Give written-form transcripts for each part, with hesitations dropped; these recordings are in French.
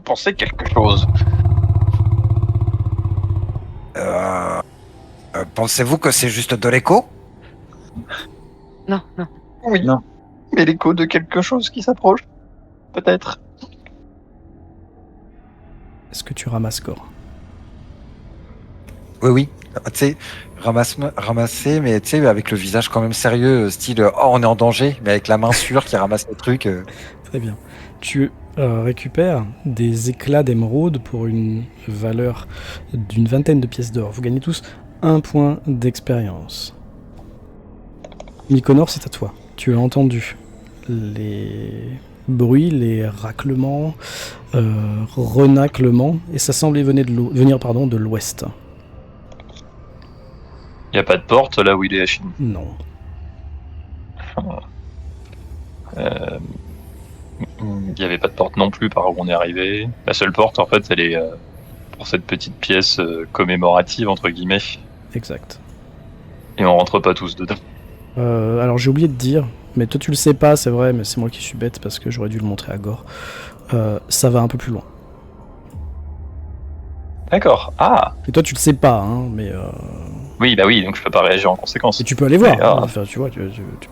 penser quelque chose. Pensez-vous que c'est juste de l'écho? Non. Oui. Non. Mais l'écho de quelque chose qui s'approche. Peut-être. Est-ce que tu ramasses corps? Oui. Tu sais, ramasser, mais tu sais, avec le visage quand même sérieux, style oh, on est en danger, mais avec la main sûre qui ramasse le truc. Très bien. Tu récupères des éclats d'émeraude pour une valeur d'une 20aine de pièces d'or. Vous gagnez tous 1 point d'expérience. Mykonor, c'est à toi. Tu as entendu les bruits, les raclements, renaclements, et ça semblait venir de l'ouest. Il n'y a pas de porte là où il est à Chine. Non. Il n'y avait pas de porte non plus par où on est arrivé. La seule porte, en fait, elle est pour cette petite pièce commémorative, entre guillemets. Exact. Et on rentre pas tous dedans. Alors j'ai oublié de dire, mais toi tu le sais pas, c'est vrai, mais c'est moi qui suis bête parce que j'aurais dû le montrer à Gore. Ça va un peu plus loin. D'accord. Ah Et toi tu le sais pas, hein, mais oui, bah oui, donc je peux pas réagir en conséquence. et tu peux aller voir. Mais, ah. Enfin, tu vois, tu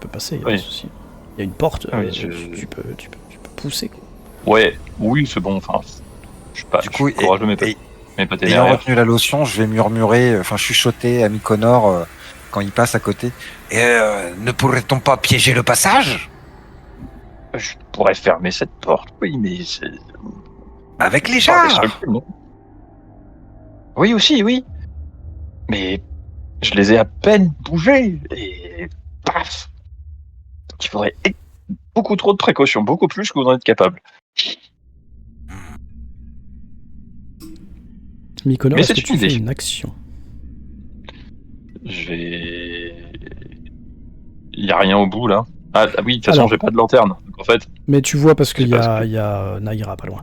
peux passer, y a pas Oui. de souci. Il y a une porte, Oui, tu peux pousser. Quoi. Ouais, oui, c'est bon, enfin... Je suis pas Du coup, courageux, mais pas ayant téméraire. retenu la lotion, je vais murmurer, enfin chuchoter à Mykonor quand il passe à côté. Et ne pourrait-on pas piéger le passage? Je pourrais fermer cette porte, oui, mais c'est... Avec les Pas chars? destructible, non. Oui, aussi, oui. Mais je les ai à peine bougés, et paf. Donc il faudrait beaucoup trop de précautions, beaucoup plus que vous en êtes capable. Mykonor, Mais est-ce que c'est tu une fais idée. une action? Je vais... Il y a rien au bout, là. Ah oui, de toute façon, Alors. j'ai pas de lanterne. Donc en fait... Mais tu vois, parce qu'il C'est y parce a, que- il y a Naira pas loin.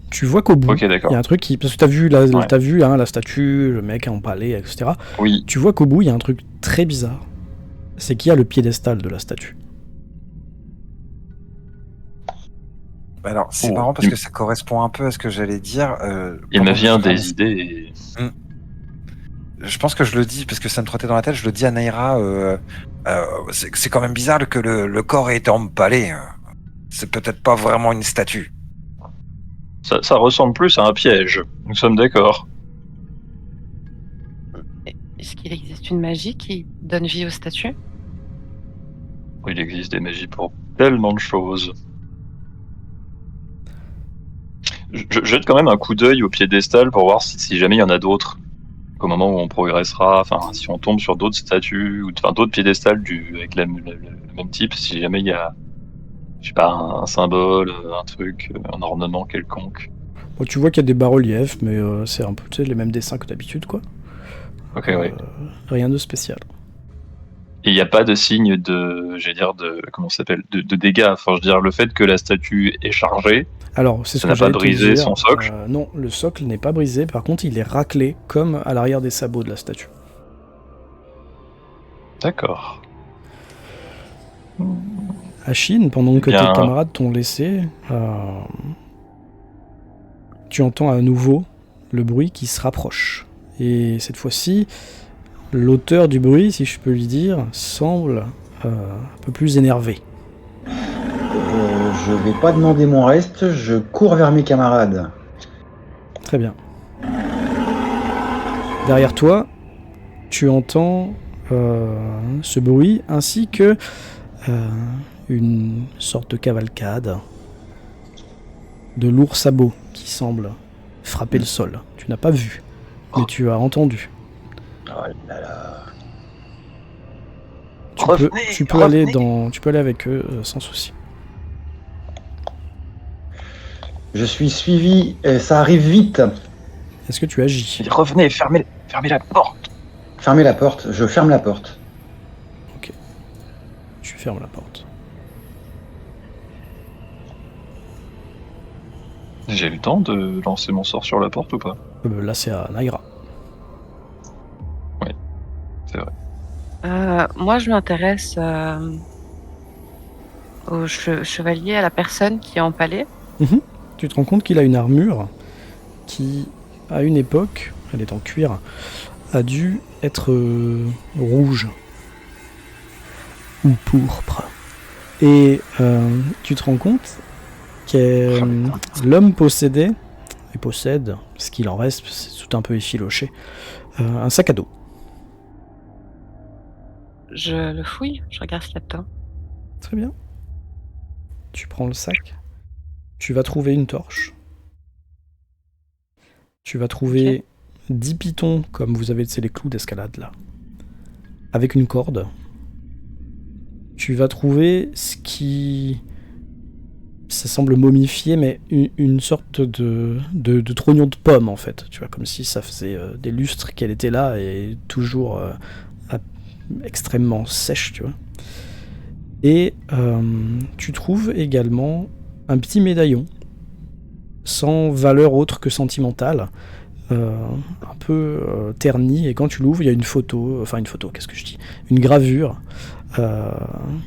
Tu vois qu'au bout, Ok, il d'accord. y a un truc qui... Parce que t'as vu, Ouais. t'as vu hein, la statue, le mec en palais, etc. Oui. Tu vois qu'au bout, il y a un truc très bizarre. C'est qu'il y a le piédestal de la statue. Alors, c'est Oh, marrant parce il- que ça correspond un peu à ce que j'allais dire. Il me pendant que vient je ramasse- des idées et... Je pense que je le dis parce que ça me trottait dans la tête. Je le dis à Naira. C'est quand même bizarre que le corps ait été empalé. C'est peut-être pas vraiment une statue. Ça ressemble plus à un piège. Nous sommes d'accord. Est-ce qu'il existe une magie qui donne vie aux statues? Il existe des magies pour tellement de choses. Je jette quand même un coup d'œil au piédestal pour voir si jamais il y en a d'autres. Au moment où on progressera, enfin, si on tombe sur d'autres statues, ou enfin, d'autres piédestals avec le même type, si jamais il y a, je sais pas, un symbole, un truc, un ornement quelconque. Bon, tu vois qu'il y a des bas-reliefs, mais c'est un peu tu sais, les mêmes dessins que d'habitude, quoi. Ok, oui. Rien de spécial. Et il n'y a pas de signe de, j'allais dire, comment ça s'appelle, de dégâts. Enfin, je veux dire, le fait que la statue est chargée, Alors, c'est ce ça que n'a pas j'allais te brisé dire. son socle. Non, le socle n'est pas brisé. Par contre, il est raclé, comme à l'arrière des sabots de la statue. D'accord. À Chine, pendant que Bien. tes camarades t'ont laissé, tu entends à nouveau le bruit qui se rapproche. Et cette fois-ci, l'auteur du bruit, si je peux lui dire, semble un peu plus énervé. Je vais pas demander mon reste, je cours vers mes camarades. Très bien. Derrière toi, tu entends ce bruit ainsi que une sorte de cavalcade de lourds sabots qui semblent frapper le sol. Tu n'as pas vu, mais tu as entendu. Oh là là. Tu peux aller avec eux sans souci. Je suis suivi, ça arrive vite. Est-ce que tu agis? Revenez, fermez la porte. Fermez la porte, je ferme la porte. Ok. Tu fermes la porte. J'ai le temps de lancer mon sort sur la porte ou pas? Là, c'est à Naira. C'est vrai. Moi, je m'intéresse au chevalier, à la personne qui est empalée. Mhm. tu te rends compte qu'il a une armure qui, à une époque, elle est en cuir, a dû être rouge ou pourpre. Et tu te rends compte que l'homme possédait, et possède, ce qu'il en reste, c'est tout un peu effiloché, un sac à dos. Je le fouille, je regarde ce qu'il y a dedans. Très bien. Tu prends le sac. Tu vas trouver une torche. Tu vas trouver 10 pitons, comme vous avez, c'est les clous d'escalade là. Avec une corde. Tu vas trouver ce qui... Ça semble momifié, mais une sorte de trognon de pomme en fait. Tu vois, comme si ça faisait des lustres qu'elle était là et toujours extrêmement sèche, tu vois. Et tu trouves également un petit médaillon sans valeur autre que sentimentale, un peu terni, et quand tu l'ouvres, il y a une photo, qu'est-ce que je dis, une gravure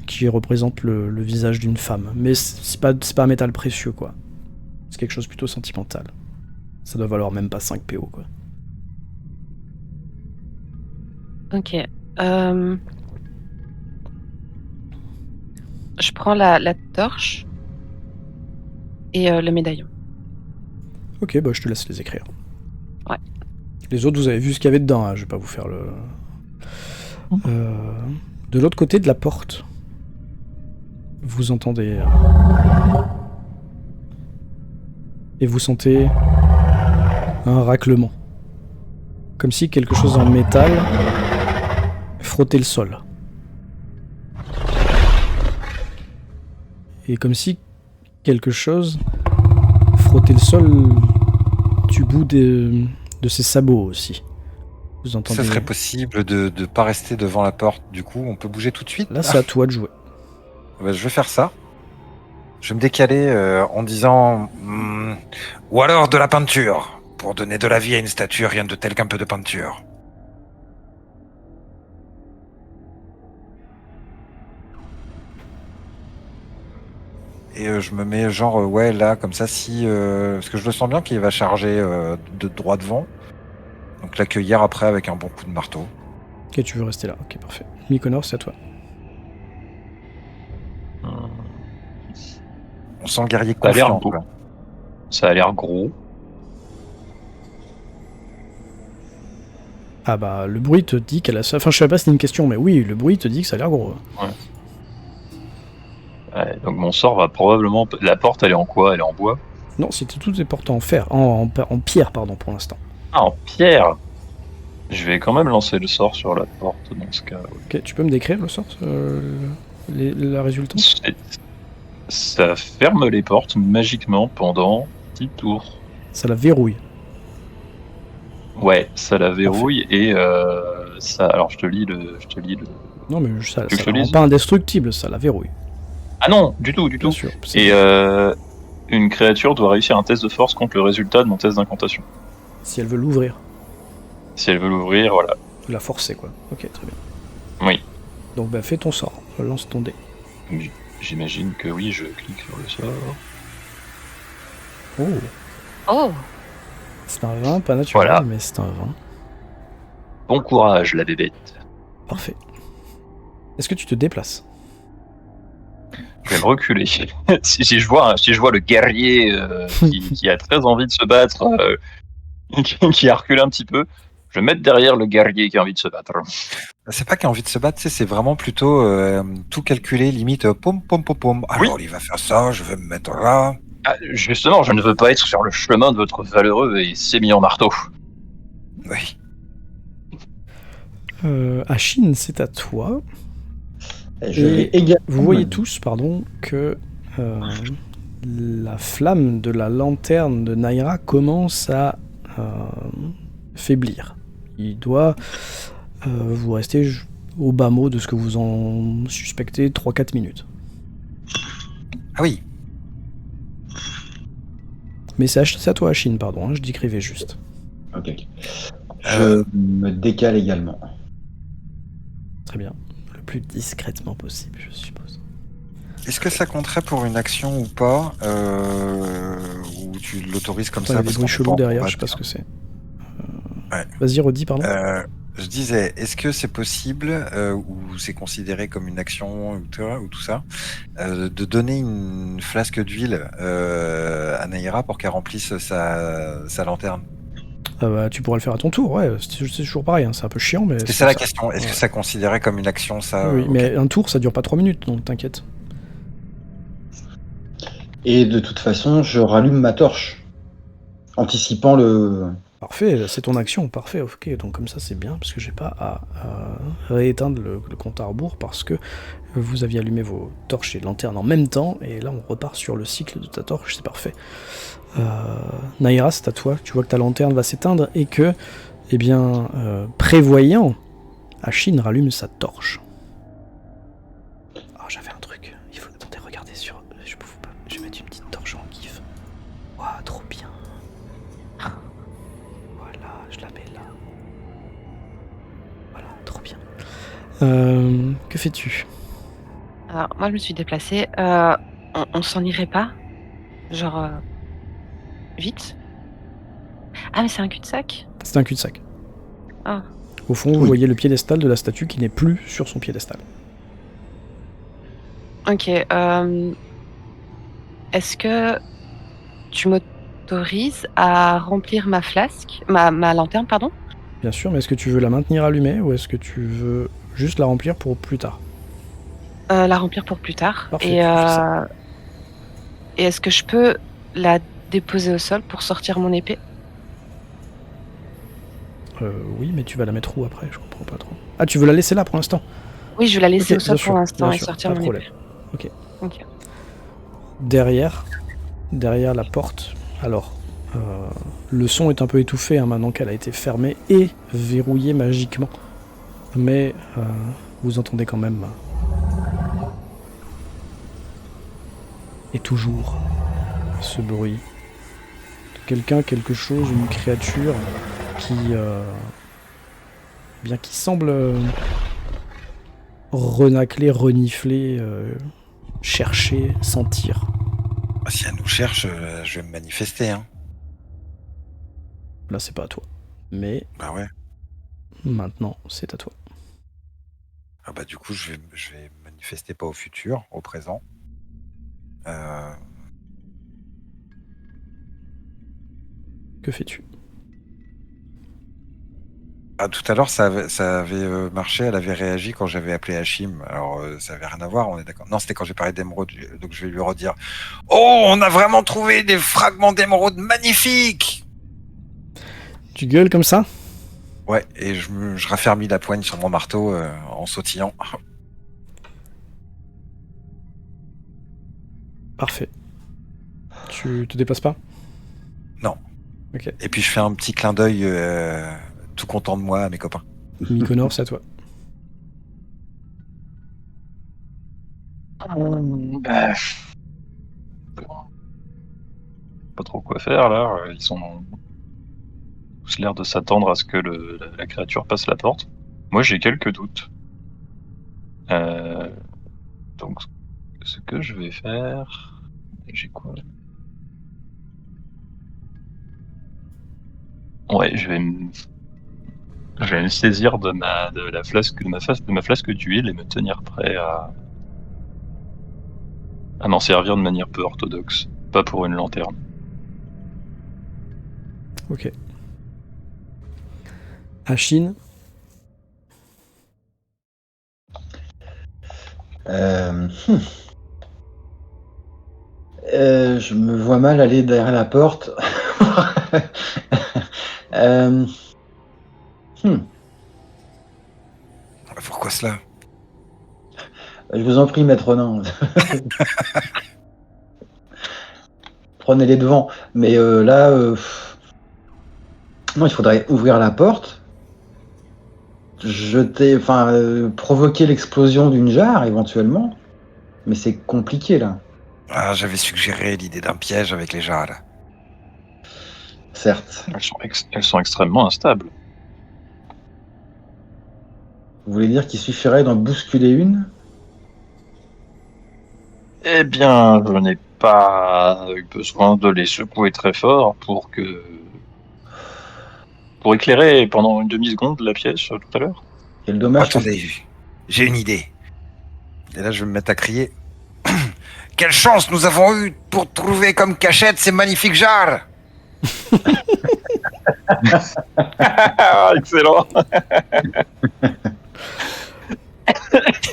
qui représente le visage d'une femme. Mais c'est pas un métal précieux, quoi. C'est quelque chose plutôt sentimental. Ça doit valoir même pas 5 PO, quoi. Ok. Je prends la torche et le médaillon. Ok, bah je te laisse les écrire. Ouais. Les autres, vous avez vu ce qu'il y avait dedans, hein, je vais pas vous faire le... de l'autre côté de la porte, vous entendez... et vous sentez un raclement. Comme si quelque chose en métal frottait le sol. Et comme si quelque chose frottait le sol du bout de ses sabots aussi. Vous entendez... Ça serait possible de ne pas rester devant la porte, du coup, on peut bouger tout de suite. Là, c'est à toi de jouer. Bah, je vais faire ça. Je vais me décaler en disant ou alors de la peinture, pour donner de la vie à une statue, rien de tel qu'un peu de peinture. Et je me mets genre, ouais, là, comme ça, si... parce que je le sens bien qu'il va charger de droit devant. Donc l'accueillir après avec un bon coup de marteau. Ok, tu veux rester là. Ok, parfait. Mykonor, c'est à toi. On sent le guerrier Ça a l'air confiant, beau. quoi. Ça a l'air gros. Ah bah, le bruit te dit qu'elle a ça... Enfin, je sais pas si c'est une question, mais oui, le bruit te dit que ça a l'air gros. Ouais, donc mon sort va probablement... La porte, elle est en quoi? Elle est en bois? Non, c'était toutes des portes en fer. En pierre, pardon, pour l'instant. Ah, en pierre! Je vais quand même lancer le sort sur la porte dans ce cas. Ok, tu peux me décrire le sort, la résultante? Ça ferme les portes magiquement pendant 10 tours. Ça la verrouille. Ouais, ça la verrouille et ça. Alors je te lis le. Non, mais ça Tu veux que je la rend lise pas indestructible, ça la verrouille. Ah non, du tout. Bien sûr. Et une créature doit réussir un test de force contre le résultat de mon test d'incantation. Si elle veut l'ouvrir. Si elle veut l'ouvrir, voilà. La forcer, quoi. Ok, très bien. Oui. Donc, bah, fais ton sort. Lance ton dé. J'imagine que oui, je clique sur le sort. Oh, Oh! c'est un 20, pas naturel, Voilà. mais c'est un 20. Bon courage, la bébête. Parfait. Est-ce que tu te déplaces? Je vais me reculer. si je vois le guerrier qui a très envie de se battre, qui a reculé un petit peu, je vais mettre derrière le guerrier qui a envie de se battre. C'est pas qu'il a envie de se battre, c'est vraiment plutôt tout calculer, limite pom pom pom pom. Alors il va faire ça, je vais me mettre là. Ah, justement, je ne veux pas être sur le chemin de votre valeureux et sémillant marteau. Oui. Achine, c'est à toi. Je vais également... Vous voyez tous, que la flamme de la lanterne de Naira commence à faiblir. Il doit vous rester au bas mot de ce que vous en suspectez 3-4 minutes. Ah oui. Mais c'est à toi, Achine, pardon, je décrivais juste. Ok. Je me décale également. Très bien. Le plus discrètement possible, je suppose. est-ce que ça compterait pour une action ou pas ou tu l'autorises comme Attends, il y ça a des parce bruits qu'on est chelous pas en derrière, combat, je sais pas ce que c'est. Ouais. Vas-y, redis, pardon. Je disais, est-ce que c'est possible, ou c'est considéré comme une action ou tout ça, de donner une flasque d'huile à Naïra pour qu'elle remplisse sa lanterne? Ah bah, tu pourras le faire à ton tour, ouais, c'est toujours pareil, hein, c'est un peu chiant, mais C'est ça la comme question. Est-ce Ouais. que ça considérait comme une action, ça? Oui, Ok. mais un tour, ça dure pas 3 minutes, donc t'inquiète. Et de toute façon, je rallume ma torche, anticipant le. Parfait, c'est ton action, parfait, ok, donc comme ça c'est bien, parce que j'ai pas à rééteindre le compte à rebours, parce que vous aviez allumé vos torches et lanternes en même temps, et là on repart sur le cycle de ta torche, c'est parfait. Naïra, c'est à toi, tu vois que ta lanterne va s'éteindre, et que, eh bien, prévoyant, Ashin rallume sa torche. Ah, j'avais un truc, il faut... Attendez, regardez sur... Je vais mettre une petite torche en gif. Waouh, trop bien. Voilà, je la mets là. Voilà, trop bien. Que fais-tu? Alors, moi, je me suis déplacée. On s'en irait pas? Genre, vite? Ah, mais c'est un cul-de-sac? C'est un cul-de-sac. Ah. Au fond, vous Oui. voyez le piédestal de la statue qui n'est plus sur son piédestal. Ok. Est-ce que tu m'autorises à remplir ma flasque, ma lanterne, pardon? Bien sûr, mais est-ce que tu veux la maintenir allumée ou est-ce que tu veux juste la remplir pour plus tard? La remplir pour plus tard. Parfait, tu fais ça. Et est-ce que je peux la déposer au sol pour sortir mon épée? Oui, mais tu vas la mettre où après? Je comprends pas trop. Ah, tu veux la laisser là pour l'instant? Oui, je vais la laisser Ok, au sol bien pour sûr, l'instant bien et sûr, sortir pas de mon problème. épée. Ok. Ok. Derrière la porte, alors, le son est un peu étouffé hein, maintenant qu'elle a été fermée et verrouillée magiquement. Mais vous entendez quand même. Et toujours ce bruit de quelqu'un, quelque chose, une créature qui semble renacler, renifler, chercher, sentir. Si elle nous cherche, je vais me manifester, hein. Là, c'est pas à toi. Mais Bah ouais. maintenant, c'est à toi. Ah bah du coup, je vais me manifester pas au futur, au présent. Que fais-tu? Ah, tout à l'heure, ça avait marché, elle avait réagi quand j'avais appelé Hachim. Alors, ça avait rien à voir, on est d'accord. Non, c'était quand j'ai parlé d'émeraude, donc je vais lui redire. Oh, on a vraiment trouvé des fragments d'émeraude magnifiques! Tu gueules comme ça? Ouais, et je raffermis la poigne sur mon marteau en sautillant. Parfait. Tu te déplaces pas? Non. Ok. Et puis je fais un petit clin d'œil tout content de moi à mes copains. Mykonor, c'est à toi. Bah, pas trop quoi faire là. Ils ont tous l'air de s'attendre à ce que la créature passe la porte. Moi, j'ai quelques doutes. Donc, ce que je vais faire, j'ai quoi? Ouais, je vais me saisir de ma flasque d'huile et me tenir prêt à m'en servir de manière peu orthodoxe, pas pour une lanterne. Ok. Ashin, Euh, hmm. Je me vois mal aller derrière la porte. Euh, hmm. Pourquoi cela? Je vous en prie, maître nain. Prenez les devants. Mais là, non, il faudrait ouvrir la porte, provoquer l'explosion d'une jarre éventuellement. Mais c'est compliqué là. Ah, j'avais suggéré l'idée d'un piège avec les jarres, là. Certes. Elles sont extrêmement instables. Vous voulez dire qu'il suffirait d'en bousculer une? Eh bien, je n'ai pas eu besoin de les secouer très fort pour éclairer pendant une demi-seconde la pièce tout à l'heure. Quel dommage. Attendez, j'ai une idée. Et là, je vais me mettre à crier. Quelle chance nous avons eu pour trouver comme cachette ces magnifiques jarres! Excellent.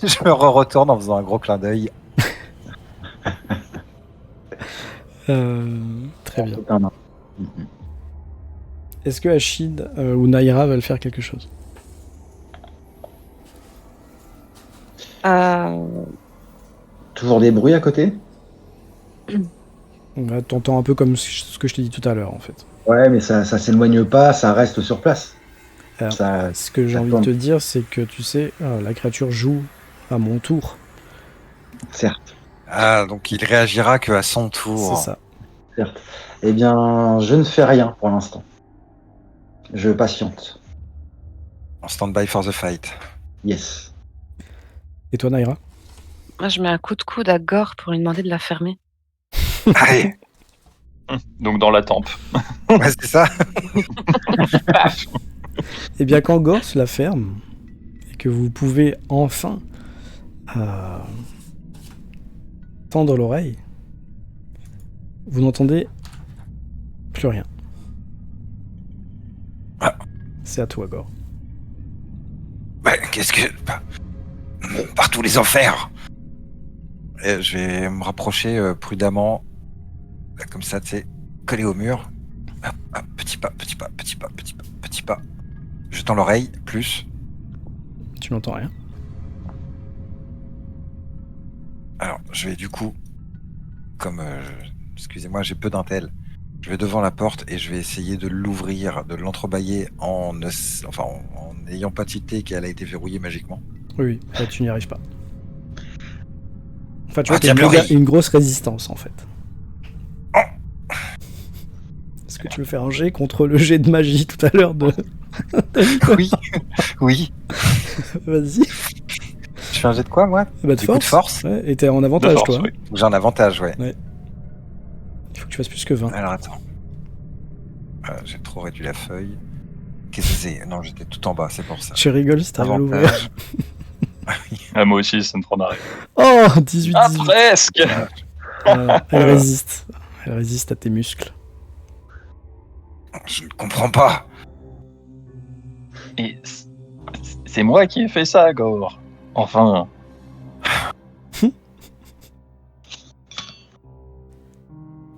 Je me retourne en faisant un gros clin d'œil. Très bien. C'est un nain. Est-ce que Achid ou Naira veulent faire quelque chose? Toujours des bruits à côté? Ouais, t'entends un peu comme ce que je t'ai dit tout à l'heure, en fait. Ouais, mais ça s'éloigne pas, ça reste sur place. Alors, Ça, ce que j'ai ça envie tourne. de te dire, c'est que tu sais, la créature joue à mon tour. certes, Ah, donc il réagira qu'à son tour. C'est ça. certes. Eh bien, je ne fais rien pour l'instant. Je patiente. En stand-by for the fight. Yes. Et toi, Naira? Moi, je mets un coup de coude à Gore pour lui demander de la fermer. Allez, Donc dans la tempe. ouais, c'est ça. Eh bien, quand Gore se la ferme, et que vous pouvez enfin tendre l'oreille, vous n'entendez plus rien. Ah. C'est à toi, Gore. Ouais, qu'est-ce que... Par tous les enfers. Et je vais me rapprocher prudemment, là, comme ça, tu sais, collé au mur. Hop, hop, petit pas, petit pas, petit pas, petit pas, petit pas. Je tends l'oreille, plus. Tu n'entends rien. Alors, je vais du coup, comme... excusez-moi, j'ai peu d'intel. Je vais devant la porte et je vais essayer de l'ouvrir, de l'entrebâiller en n'ayant pas tilté qu'elle a été verrouillée magiquement. Oui, là, tu n'y arrives pas. Enfin, tu vois, Ah, t'as tiens, une grosse résistance, en fait. Est-ce que tu veux faire un jet contre le jet de magie tout à l'heure de... Oui, oui. Vas-y. Je fais un jet de quoi, moi? Bah, de Du coup de force. Ouais, et t'es en avantage, De force, toi. Hein. oui. J'ai un avantage, ouais. Il faut que tu fasses plus que 20. Alors, attends. J'ai trop réduit la feuille. Qu'est-ce que c'est? Non, j'étais tout en bas, c'est pour ça. Tu rigoles si t'arrives à l'ouvrir. Avantage. Ah, moi aussi, ça me prend d'arrêt. Oh, 18-18. Ah, presque. Elle résiste. Elle résiste à tes muscles. Je ne comprends pas. Et c'est moi qui ai fait ça, Gore. Enfin.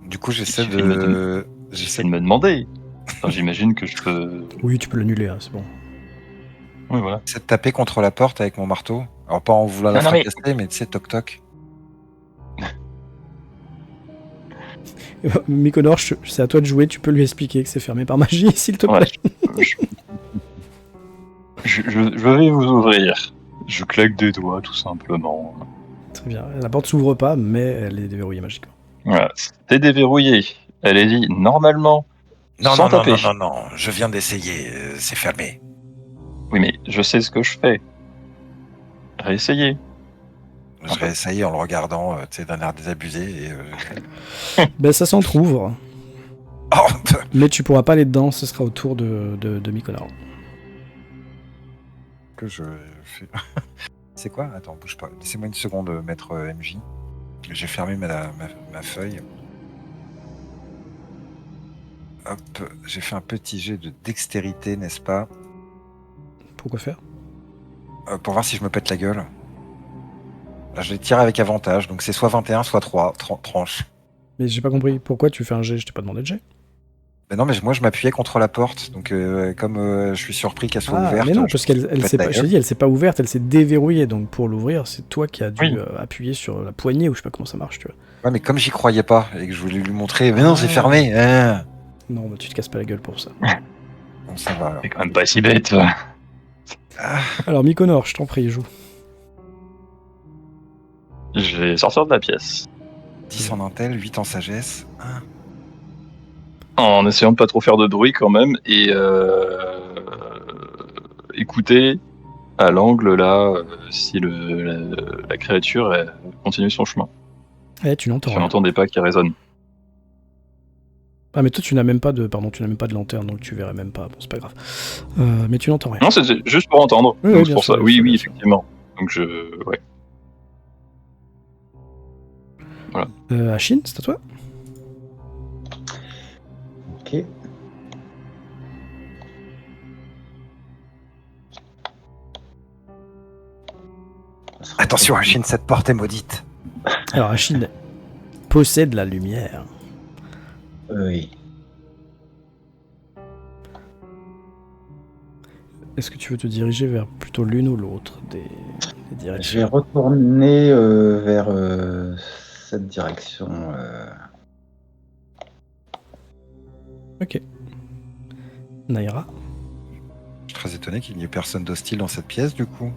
Du coup, j'essaie Il suffit de... J'essaie de me demander. Enfin, j'imagine que je peux. Oui, tu peux l'annuler, hein, c'est bon. Oui, voilà. J'essaie de taper contre la porte avec mon marteau. Alors, pas en voulant la Non, mais- fracasser, mais tu sais, toc-toc. Mykonor, c'est à toi de jouer, tu peux lui expliquer que c'est fermé par magie, s'il te plaît. Ouais, je vais vous ouvrir. Je claque des doigts, tout simplement. Très bien. La porte s'ouvre pas, mais elle est déverrouillée magiquement. Voilà. C'est déverrouillé. Allez-y, normalement. Non, sans non, non, taper. non, non, non. Je viens d'essayer. C'est fermé. Oui, mais je sais ce que je fais. Réessayez. Je vais essayer en le regardant, tu sais, d'un air désabusé. Et, Ben, ça s'entrouvre, Oh, mais tu pourras pas aller dedans, ce sera au tour de Mykonor. que je fais... C'est quoi? Attends, bouge pas. Laissez-moi une seconde, maître MJ. J'ai fermé ma feuille. Hop, j'ai fait un petit jet de dextérité, n'est-ce pas? Pourquoi faire? Pour voir si je me pète la gueule. Là, je vais tirer avec avantage, donc c'est soit 21, soit 3 tranches. Mais j'ai pas compris, pourquoi tu fais un jet? Je t'ai pas demandé de jet. Mais non, mais moi je m'appuyais contre la porte, donc comme je suis surpris qu'elle soit Ah, ouverte. mais non, je parce qu'elle me s'est pète la pas, je te gueule. dis, elle s'est pas ouverte, elle s'est déverrouillée, donc pour l'ouvrir, c'est toi qui as dû Oui. appuyer sur la poignée, ou je sais pas comment ça marche, tu vois. Ouais, mais comme j'y croyais pas et que je voulais lui montrer, mais non, c'est Ah. fermé. Hein. Non, bah tu te casses pas la gueule pour ça. Bon, ça va alors. C'est quand même pas si bête. Ah, Alors, Mykonor, je t'en prie, joue. Je vais sortir de la pièce. 10 en intel, 8 en sagesse. Ah. En essayant de pas trop faire de bruit quand même. Et écouter à l'angle là si la créature continue son chemin. Tu n'entends Je rien. n'entends des pas qui résonnent. Ah mais toi tu n'as même pas de lanterne donc tu verrais même pas. Bon c'est pas grave. Mais tu n'entends rien. Non, c'est juste pour entendre. Oui, Donc, oui, c'est bien pour sûr, ça. bien Oui, sûr, oui, bien sûr. effectivement. Donc ouais. Achille, c'est à toi. Ok. Attention, Achille, cette porte est maudite. Alors Achille possède la lumière. Oui. Est-ce que tu veux te diriger vers plutôt l'une ou l'autre des Je directions? vais retourner vers cette direction. Ok. Naira. Je suis très étonné qu'il n'y ait personne d'hostile dans cette pièce, du coup.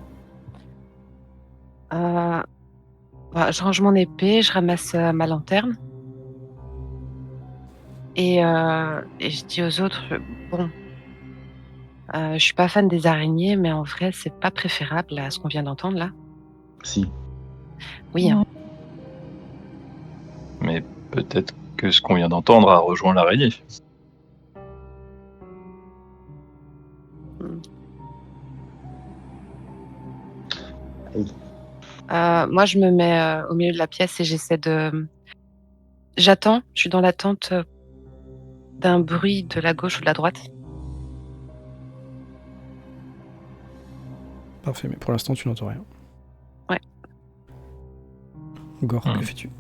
Je range mon épée, je ramasse ma lanterne. Et je dis aux autres, bon, je suis pas fan des araignées, mais en vrai, c'est pas préférable à ce qu'on vient d'entendre là. Si. Oui, hein. Mais peut-être que ce qu'on vient d'entendre a rejoint l'araignée. Moi, je me mets au milieu de la pièce et j'essaie de. J'attends, je suis dans l'attente d'un bruit de la gauche ou de la droite. Parfait, mais pour l'instant tu n'entends rien. Ouais. Gore, que fais-tu?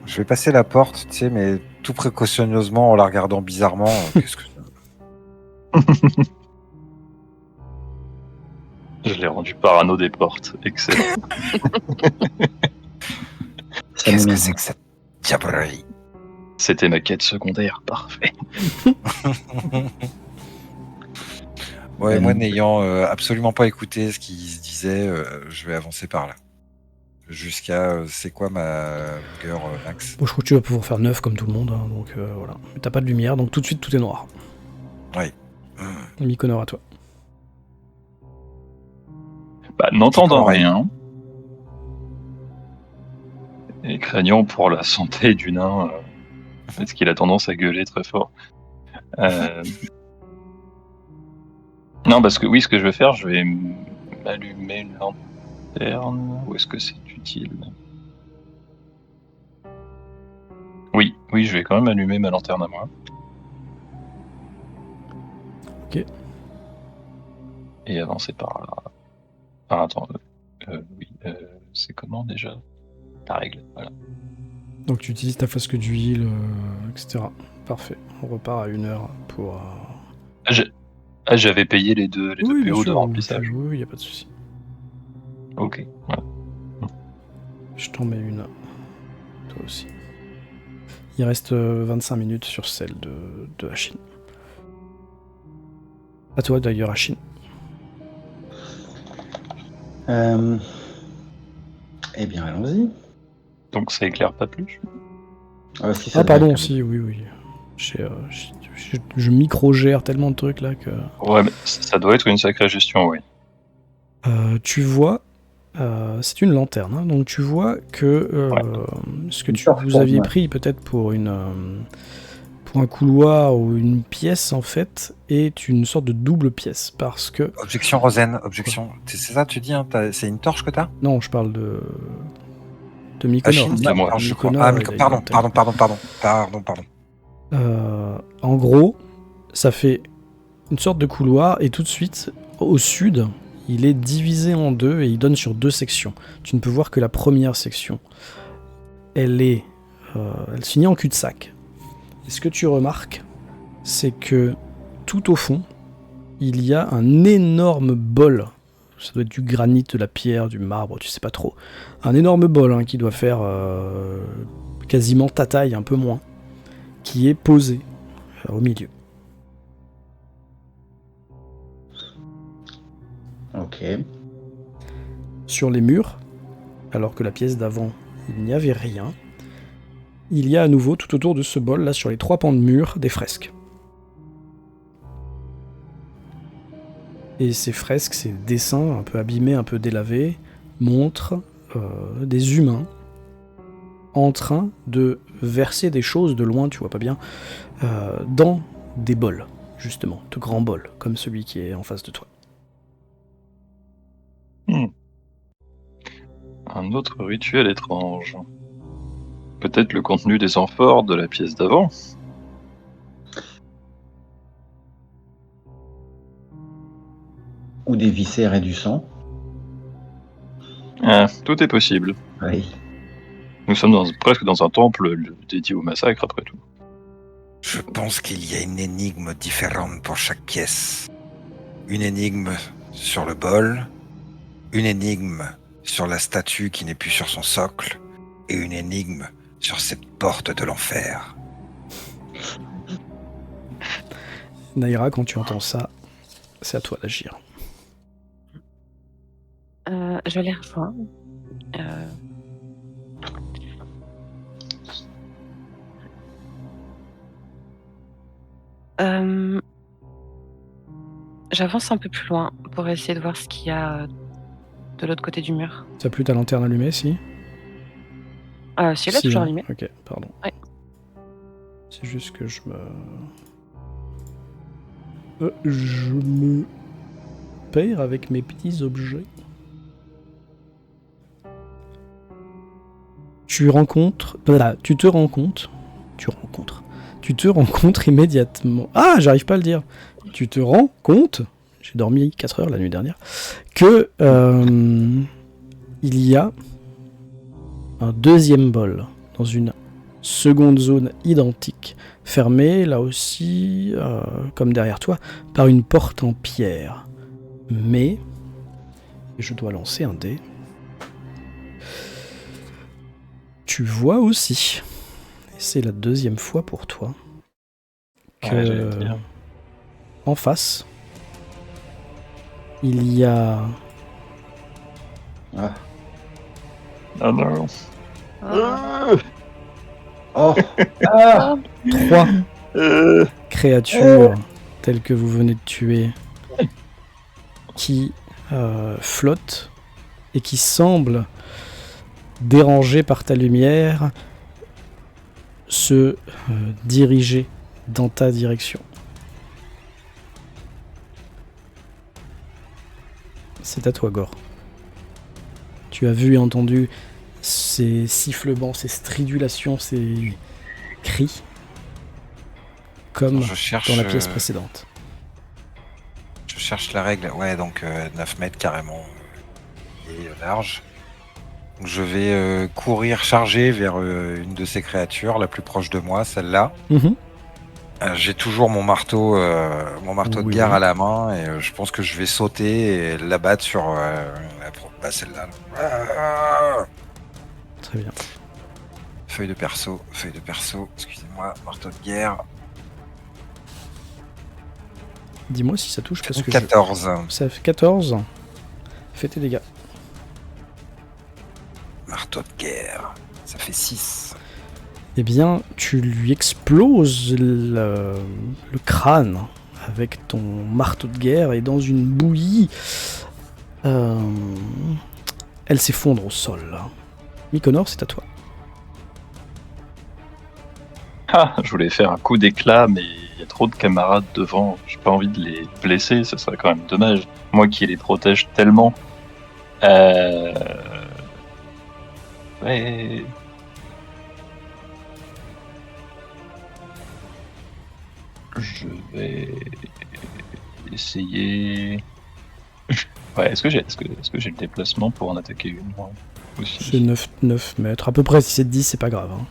Je vais passer la porte, tu sais, mais tout précautionneusement en la regardant bizarrement. Qu'est-ce que Je l'ai rendu parano des portes. Excellent. Qu'est-ce que c'est que cette diablerie? C'était ma quête secondaire. Parfait. Ouais, moi, n'ayant absolument pas écouté ce qui se disait, je vais avancer par là. Jusqu'à, c'est quoi ma longueur, max? Bon, je crois que tu vas pouvoir faire 9 comme tout le monde, hein, donc voilà. Mais t'as pas de lumière, donc tout de suite tout est noir. Oui. Mykonor, à toi. Bah, n'entendant Pareil. rien, et craignant pour la santé du nain, parce qu'il a tendance à gueuler très fort. Non, parce que oui, ce que je vais faire, je vais m'allumer une lanterne. Ou est-ce que c'est utile? Oui, je vais quand même allumer ma lanterne à moi. Ok. Et avancer par là. Ah, attends. Oui, c'est comment déjà? La règle, voilà. Donc tu utilises ta flasque d'huile, etc. Parfait. On repart à 1 heure pour... J'avais payé les deux Oui, bien PO de sûr, remplissage. oui, y a pas de souci. Ok, voilà. Je t'en mets une. Toi aussi. Il reste 25 minutes sur celle de Achille. À toi d'ailleurs, Achille. Eh bien, allons-y. Donc ça éclaire pas plus? Si, ça Ah pardon, devrait si, oui. Je micro-gère tellement de trucs là que... Ouais, mais ça doit être une sacrée gestion, oui. Tu vois, c'est une lanterne, hein, donc tu vois que ce que vous aviez pris peut-être pour pour un couloir ou une pièce en fait est une sorte de double pièce parce que... Objection, Rosen, objection. C'est ça, tu dis, hein, c'est une torche que t'as? Non, je parle de Mykonor. Achille, de moi. alors, je crois. Mykonor, Ah, il a une pardon. En gros, ça fait une sorte de couloir et tout de suite, au sud, il est divisé en deux et il donne sur 2 sections. Tu ne peux voir que la première section. Elle se finit en cul-de-sac. Et ce que tu remarques, c'est que tout au fond, il y a un énorme bol. Ça doit être du granit, de la pierre, du marbre, tu sais pas trop. Un énorme bol hein, qui doit faire quasiment ta taille, un peu moins, qui est posé au milieu. Ok. Sur les murs, alors que la pièce d'avant, il n'y avait rien, il y a à nouveau tout autour de ce bol, là sur les 3 pans de mur, des fresques. Et ces fresques, ces dessins un peu abîmés, un peu délavés, montre des humains en train de verser des choses de loin, tu vois pas bien, dans des bols, justement, de grands bols, comme celui qui est en face de toi. Un autre rituel étrange. Peut-être le contenu des amphores de la pièce d'avant. Ou des viscères et du sang. Ah, tout est possible. Oui. Nous sommes presque dans un temple dédié au massacre, après tout. Je pense qu'il y a une énigme différente pour chaque pièce. Une énigme sur le bol, une énigme sur la statue qui n'est plus sur son socle, et une énigme sur cette porte de l'enfer. Naïra, quand tu entends ça, c'est à toi d'agir. Je les rejoins. J'avance un peu plus loin pour essayer de voir ce qu'il y a de l'autre côté du mur. T'as plus ta lanterne allumée, si? Si, elle est toujours hein. allumée. Ok, pardon. Ouais. C'est juste que je me perds avec mes petits objets. Tu te rends compte immédiatement. Ah, j'arrive pas à le dire. Tu te rends compte, j'ai dormi 4 heures la nuit dernière, que il y a un deuxième bol dans une seconde zone identique, fermée là aussi, comme derrière toi, par une porte en pierre. Mais je dois lancer un dé. Tu vois aussi, et c'est la deuxième fois pour toi, que Ouais, j'allais te dire. en face, il y a Ah. Ah non. Oh. Ah. 3 créatures telles que vous venez de tuer qui flottent et qui semblent dérangées par ta lumière se diriger dans ta direction. C'est à toi, Gore. Tu as vu et entendu ces sifflements, ces stridulations, ces cris, comme Je cherche, dans la pièce précédente. Je cherche la règle. Ouais, donc 9 mètres carrément et large. Donc, je vais courir charger vers une de ces créatures, la plus proche de moi, celle-là. Mhm. J'ai toujours mon marteau de Oui. guerre à la main et je pense que je vais sauter et l'abattre sur celle-là. Très bien. Feuille de perso, excusez-moi, marteau de guerre. Dis-moi si ça touche parce que 14. ça fait 14. Fais tes dégâts. Marteau de guerre, ça fait 6. Eh bien, tu lui exploses le crâne avec ton marteau de guerre et dans une bouillie, elle s'effondre au sol. Mykonor, c'est à toi. Ah, je voulais faire un coup d'éclat, mais il y a trop de camarades devant. J'ai pas envie de les blesser, ce serait quand même dommage. Moi qui les protège tellement. Ouais. Je vais essayer. Ouais, est-ce que j'ai le déplacement pour en attaquer une moi, aussi? C'est 9 mètres. À peu près, si c'est 10, c'est pas grave. Hein.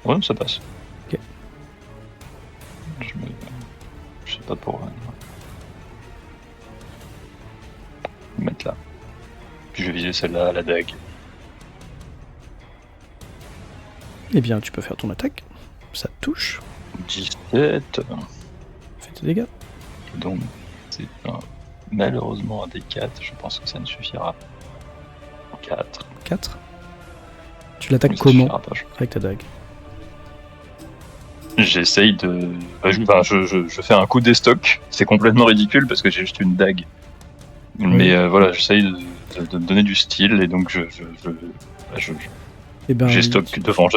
Ouais, ça passe. Ok. Je sais pas pour me mettre là. Puis je vais viser celle-là à la dague. Eh bien, tu peux faire ton attaque. Ça touche. 17. Fais tes dégâts. Donc, c'est malheureusement un des 4. Je pense que ça ne suffira pas. 4. 4. Tu l'attaques Mais ça comment suffira pas, avec ta dague? J'essaye de. Je fais un coup d'estoc. C'est complètement ridicule parce que j'ai juste une dague. Mais voilà, j'essaye de me donner du style et donc Et ben, j'ai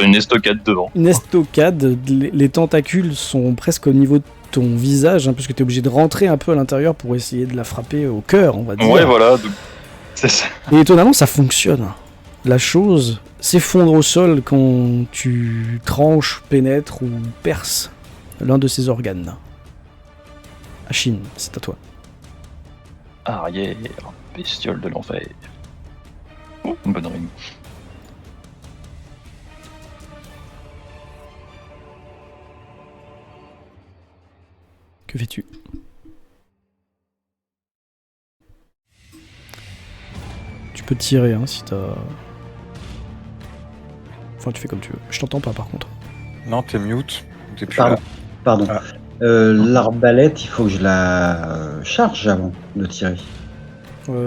une estocade devant. une estocade, les tentacules sont presque au niveau de ton visage, hein, parce que tu es obligé de rentrer un peu à l'intérieur pour essayer de la frapper au cœur, on va dire. Ouais, voilà. Donc, c'est ça. Et étonnamment, ça fonctionne. La chose s'effondre au sol quand tu tranches, pénètres ou perces l'un de ses organes. Achine, c'est à toi. Arrière, bestiole de l'enfer. Oh, une bonne rime. Que fais-tu? Tu peux tirer, hein, si t'as... Enfin, tu fais comme tu veux. Je t'entends pas, par contre. Non, t'es mute. T'es plus Pardon. là. Pardon. Ah. L'arbalète, il faut que je la charge avant de tirer.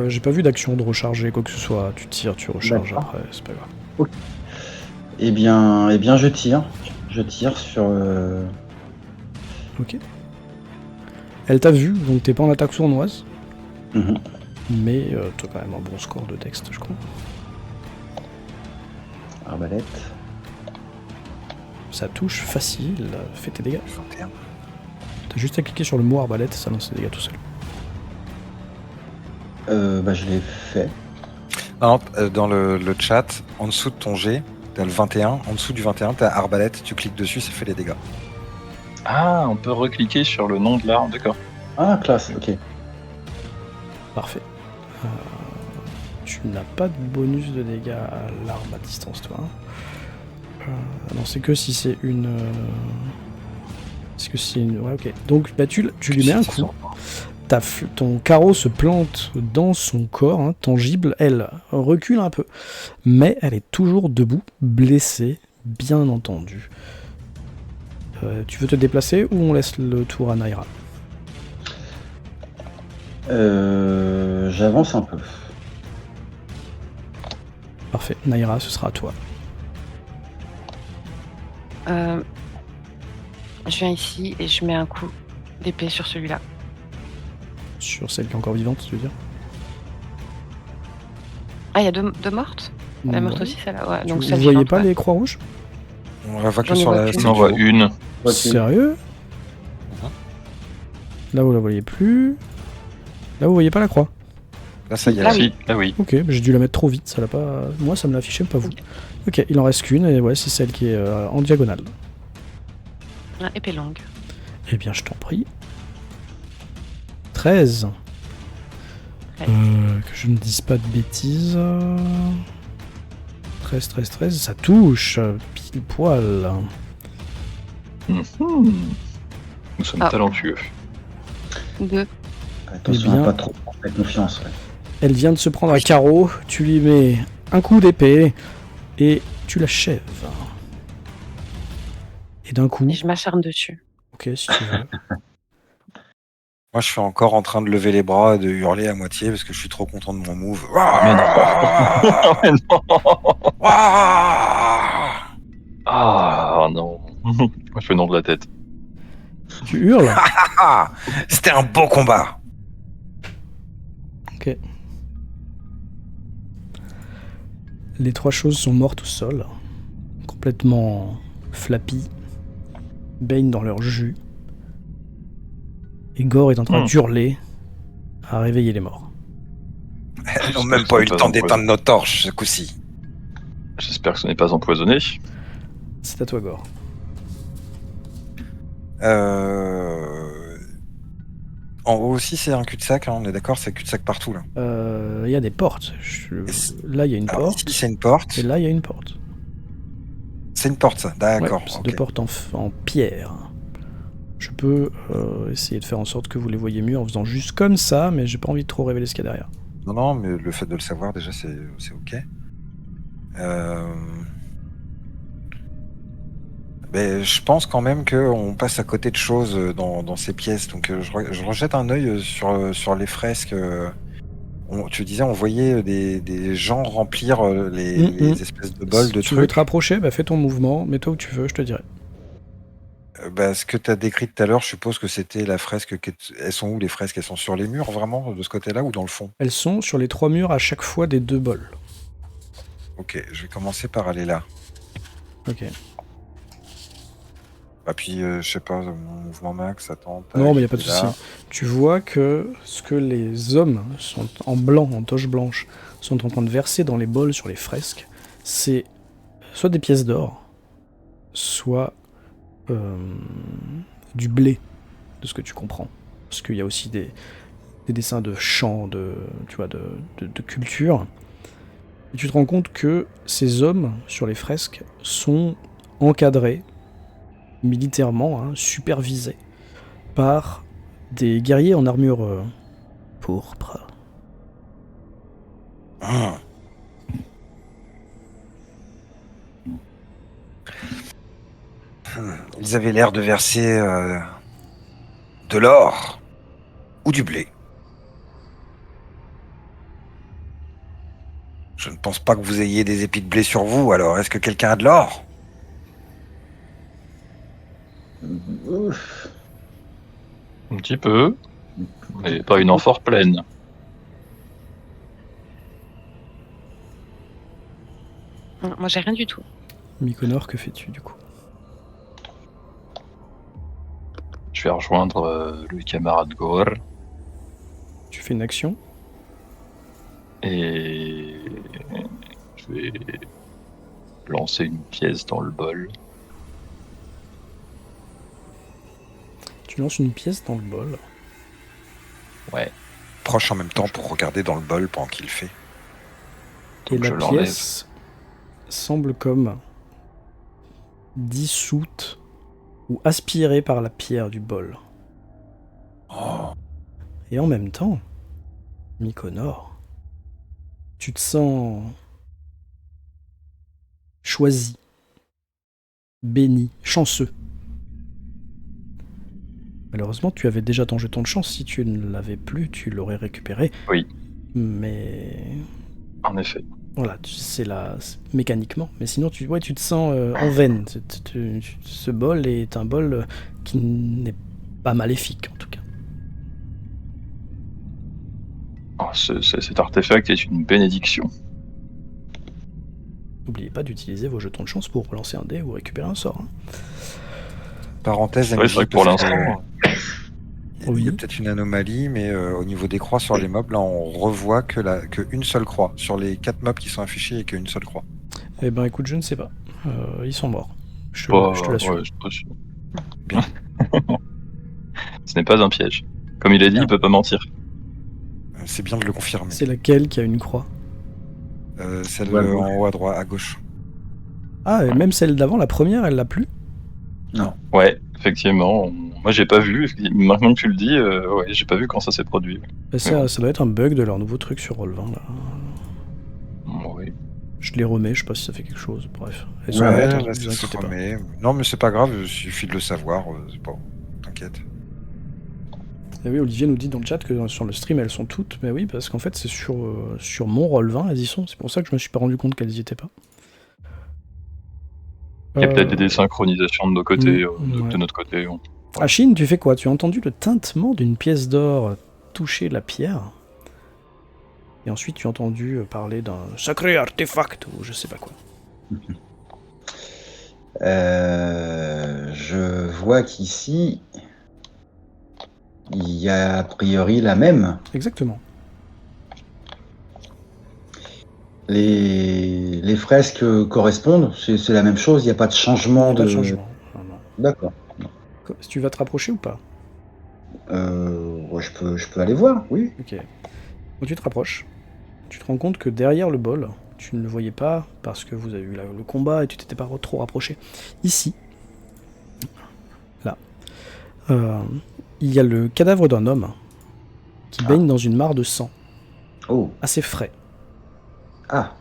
J'ai pas vu d'action de recharger quoi que ce soit. Tu tires, tu recharges D'accord. après, c'est pas grave. Eh bien, je tire. Je tire sur. Ok. Elle t'a vu, donc t'es pas en attaque sournoise, Mhm. mais t'as quand même un bon score de texte, je crois. Arbalète. Ça touche facile, fais tes dégâts. 21. T'as juste à cliquer sur le mot arbalète, ça lance les dégâts tout seul. Je l'ai fait. Non, dans le chat, en dessous de ton G, t'as le 21. En dessous du 21, t'as arbalète. Tu cliques dessus, ça fait les dégâts. Ah, on peut recliquer sur le nom de l'arme, d'accord. Ah, classe, ok. Parfait. Tu n'as pas de bonus de dégâts à l'arme à distance, toi. Non, c'est que si c'est une... C'est que si c'est une... Ouais, ok. Donc, bah, tu lui mets un coup. Ton carreau se plante dans son corps, hein, tangible. Elle recule un peu. Mais elle est toujours debout, blessée, bien entendu. Tu veux te déplacer ou on laisse le tour à Naira? J'avance un peu. Parfait. Naira, ce sera à toi. Je viens ici et je mets un coup d'épée sur celui-là. Sur celle qui est encore vivante, tu veux dire? Ah, il y a deux mortes? Elle est morte Ouais. aussi, celle-là. Ouais, donc Vous celle voyez vivante, pas ouais. les croix rouges? On la voit que J'en ai sur vois la qu'une. On en voit une. Sérieux? Là, vous la voyez plus. Là, vous voyez pas la croix. Là, ça y est. Là, Si, ah oui. Ok, bah, j'ai dû la mettre trop vite, ça l'a pas... Moi, ça me l'a affiché, mais pas vous. Ok, il en reste qu'une, et ouais, c'est celle qui est en diagonale. Ah, épée longue. Eh bien, je t'en prie. 13. Ouais. Que je ne dise pas de bêtises. 13, ça touche. Pile poil. Mhm. Nous sommes Ah. talentueux. 2. Attention Eh bien. à pas trop faire confiance. Ouais. Elle vient de se prendre un carreau. Tu lui mets un coup d'épée et tu l'achèves. Et d'un coup, Et je m'acharne dessus. ok, si tu veux. Moi, je suis encore en train de lever les bras et de hurler à moitié parce que je suis trop content de mon move. Mais non. Mais non. Ah non. Moi, je fais le nom de la tête. Tu hurles. C'était un beau combat. Ok. Les trois choses sont mortes au sol, complètement flappy, baignent dans leur jus. Et Gore est en train d'hurler à réveiller les morts. Elles n'ont même pas eu le temps d'éteindre nos torches ce coup-ci. J'espère que ce n'est pas empoisonné. C'est à toi, Gore. En haut aussi, c'est un cul-de-sac, hein, on est d'accord, c'est cul-de-sac partout là. Il y a des portes. Là, il y a une Alors, porte. ici, c'est une porte. Et là, il y a une porte. C'est une porte, ça. D'accord. Ouais, c'est ok. deux portes en pierre. Je peux essayer de faire en sorte que vous les voyez mieux en faisant juste comme ça, mais j'ai pas envie de trop révéler ce qu'il y a derrière. Non, non, mais le fait de le savoir, déjà, c'est ok. Mais je pense quand même qu'on passe à côté de choses dans ces pièces. Donc je rejette un œil sur les fresques. Tu disais, on voyait des gens remplir les espèces de bols de Si tu veux trucs. te rapprocher, bah fais ton mouvement, mets-toi où tu veux, je te dirai. Ce que tu as décrit tout à l'heure, je suppose que c'était la fresque. Elles sont où les fresques? Elles sont sur les murs, vraiment, de ce côté-là, ou dans le fond? Elles sont sur les 3 murs à chaque fois des 2 bols. Ok, je vais commencer par aller là. Ok. Puis, je sais pas, mon mouvement max, attends. Non, mais il n'y a pas de tac, là. souci. Tu vois que ce que les hommes sont en blanc, en toche blanche, sont en train de verser dans les bols sur les fresques, c'est soit des pièces d'or, soit du blé, de ce que tu comprends. Parce qu'il y a aussi des dessins de champs, de culture. Et tu te rends compte que ces hommes sur les fresques sont encadrés militairement, supervisés par des guerriers en armure pourpre. Ah. Ils avaient l'air de verser de l'or ou du blé. Je ne pense pas que vous ayez des épis de blé sur vous, alors est-ce que quelqu'un a de l'or? Ouf. Un petit peu, mais pas une amphore pleine. Moi, j'ai rien du tout. Mykonor, que fais-tu du coup? Je vais rejoindre le camarade Gore Tu fais une action? et je vais lancer une pièce dans le bol. Tu lances une pièce dans le bol. Ouais. Proche en même temps pour regarder dans le bol pendant qu'il fait. Et Donc la je l'enlève. pièce semble comme dissoute ou aspirée par la pierre du bol. Oh. Et en même temps, Mykonor, tu te sens choisi, béni, chanceux. Malheureusement, tu avais déjà ton jeton de chance. Si tu ne l'avais plus, tu l'aurais récupéré. Oui. Mais En effet. voilà, c'est mécaniquement. Mais sinon, tu te sens en veine. Ce bol est un bol qui n'est pas maléfique, en tout cas. Oh, cet artefact est une bénédiction. N'oubliez pas d'utiliser vos jetons de chance pour relancer un dé ou récupérer un sort. Parenthèse, Ouais, c'est vrai que pour l'instant, il y a peut-être une anomalie, mais au niveau des croix sur les mobs, là, on revoit qu'une seule croix. Sur les 4 mobs qui sont affichés, il n'y a qu'une seule croix. Eh ben, écoute, je ne sais pas. Ils sont morts. Je te l'assure. Ouais, c'est pas sûr. Bien. Ce n'est pas un piège. Comme il a dit, Bien. il peut pas mentir. C'est bien de le confirmer. C'est laquelle qui a une croix? Celle Ouais, en haut à droite, à gauche. Ah, et même celle d'avant, la première, elle l'a plus? Non. Ouais, effectivement. Moi, j'ai pas vu. Maintenant que tu le dis, ouais, j'ai pas vu quand ça s'est produit. Et ça doit être un bug de leur nouveau truc sur Roll20, là. Oui. Je les remets, je sais pas si ça fait quelque chose. Bref. Elles sont Ouais, mortes, là, ne ça vous se inquiétez pas. remet. Non, mais c'est pas grave, il suffit de le savoir. C'est pas... T'inquiète. Et oui, Olivier nous dit dans le chat que sur le stream, elles sont toutes. Mais oui, parce qu'en fait, c'est sur mon Roll20, elles y sont. C'est pour ça que je me suis pas rendu compte qu'elles y étaient pas. Il y a peut-être des désynchronisations de nos côtés, ouais. de notre côté. Achille, tu fais quoi? Tu as entendu le tintement d'une pièce d'or toucher la pierre. Et ensuite, tu as entendu parler d'un sacré artefact ou je sais pas quoi. Je vois qu'ici, il y a a priori la même. Exactement. Les fresques correspondent, c'est la même chose, il n'y a pas de Il n'y changement a pas de changement. Non, non. D'accord. Si tu vas te rapprocher ou pas? Ouais, je peux aller voir, oui. Ok. Quand tu te rapproches, tu te rends compte que derrière le bol, tu ne le voyais pas parce que vous avez eu le combat et tu t'étais pas trop rapproché. Ici, là, il y a le cadavre d'un homme qui baigne dans une mare de sang, Oh, assez frais. ah,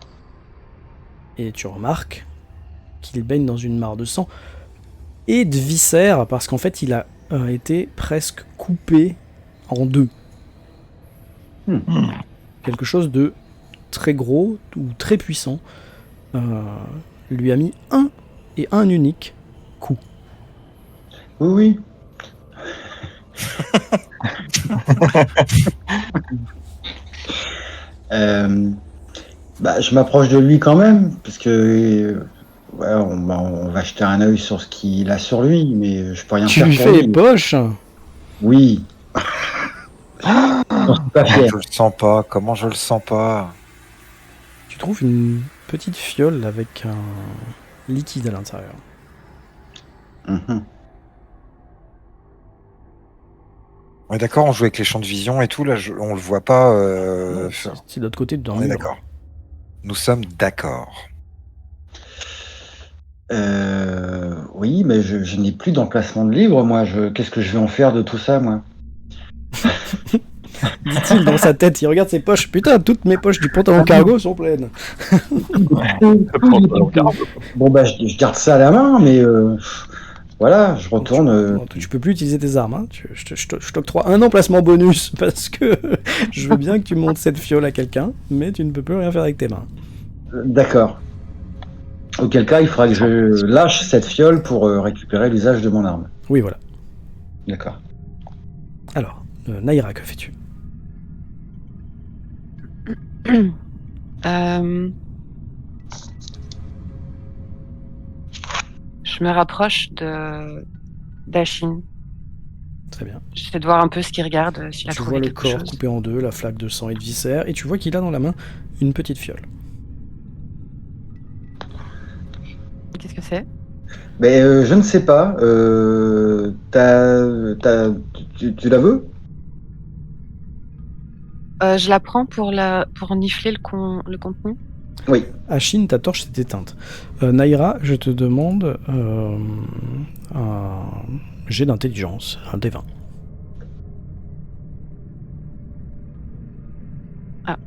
Et tu remarques qu'il baigne dans une mare de sang et de viscères parce qu'en fait il a été presque coupé en deux. Quelque chose de très gros ou très puissant lui a mis un unique coup. Oui, oui. Je m'approche de lui quand même, parce que ouais, on va jeter un œil sur ce qu'il a sur lui, mais je peux rien Tu faire lui pour fais les lui. poches. Oui. J'en suis pas Comment fier. je le sens pas? Comment je le sens pas? Tu trouves une petite fiole avec un liquide à l'intérieur. Mhm. On est d'accord, on joue avec les champs de vision et tout, là, on le voit pas. Non, c'est de l'autre côté d'un On est mur. d'accord. Nous sommes d'accord. Oui, mais je n'ai plus d'emplacement de libre, moi. Qu'est-ce que je vais en faire de tout ça, moi? Dit-il dans sa tête, il regarde ses poches. Putain, toutes mes poches du pantalon cargo sont pleines. Bon, je garde ça à la main, mais voilà, je retourne. Non, tu peux plus utiliser tes armes. Hein. Je t'octroie un emplacement bonus parce que je veux bien que tu montes cette fiole à quelqu'un, mais tu ne peux plus rien faire avec tes mains. D'accord. Auquel cas, il faudra que je lâche cette fiole pour récupérer l'usage de mon arme. Oui, voilà. D'accord. Alors, Naira, que fais-tu? Je me rapproche d'Achine. Très bien. J'essaie de voir un peu ce qu'il regarde, s'il a Tu trouvé vois le quelque corps chose. coupé en deux, la flaque de sang et de viscères, et tu vois qu'il a dans la main une petite fiole. Qu'est-ce que c'est? Mais je ne sais pas. Tu la veux? Je la prends pour nifler le contenu. Oui. Achine, ta torche s'est éteinte. Naira, je te demande un jet d'intelligence, un D20. Ah.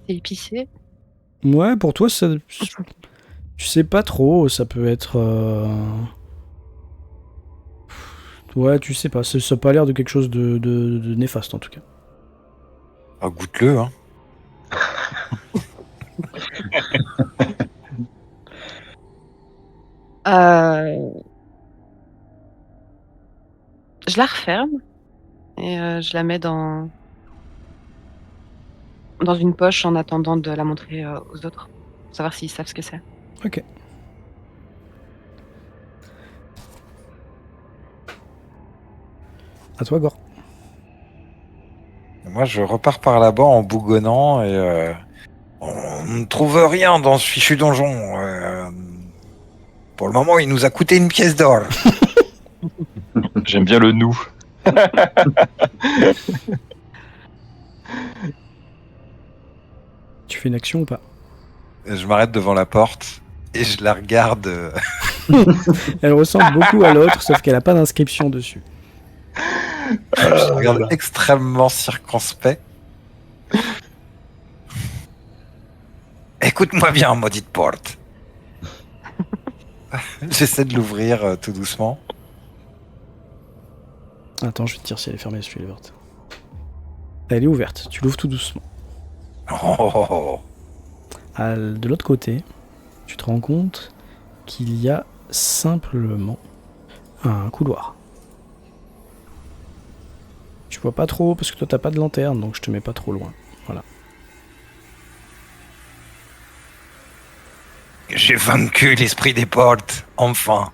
C'est épicé. Ouais, pour toi, ça, tu sais pas trop, ça peut être... Ouais, tu sais pas, ça n'a pas l'air de quelque chose de néfaste en tout cas. Ah, goûte-le, hein. Je la referme et je la mets dans une poche en attendant de la montrer aux autres, pour savoir s'ils savent ce que c'est. Ok. À toi, Gore. Moi, je repars par là-bas en bougonnant et on ne trouve rien dans ce fichu donjon. Pour le moment, il nous a coûté une pièce d'or. J'aime bien le nous. Tu fais une action ou pas? Je m'arrête devant la porte et je la regarde. Elle ressemble beaucoup à l'autre, sauf qu'elle a pas d'inscription dessus. Je la regarde extrêmement circonspect. Écoute-moi bien, maudite porte. J'essaie de l'ouvrir tout doucement. Attends, je vais te dire si elle est fermée, si elle est ouverte. Elle est ouverte, tu l'ouvres tout doucement. Oh. De l'autre côté, tu te rends compte qu'il y a simplement un couloir. Tu vois pas trop, parce que toi t'as pas de lanterne, donc je te mets pas trop loin. Voilà. J'ai vaincu l'esprit des portes, enfin.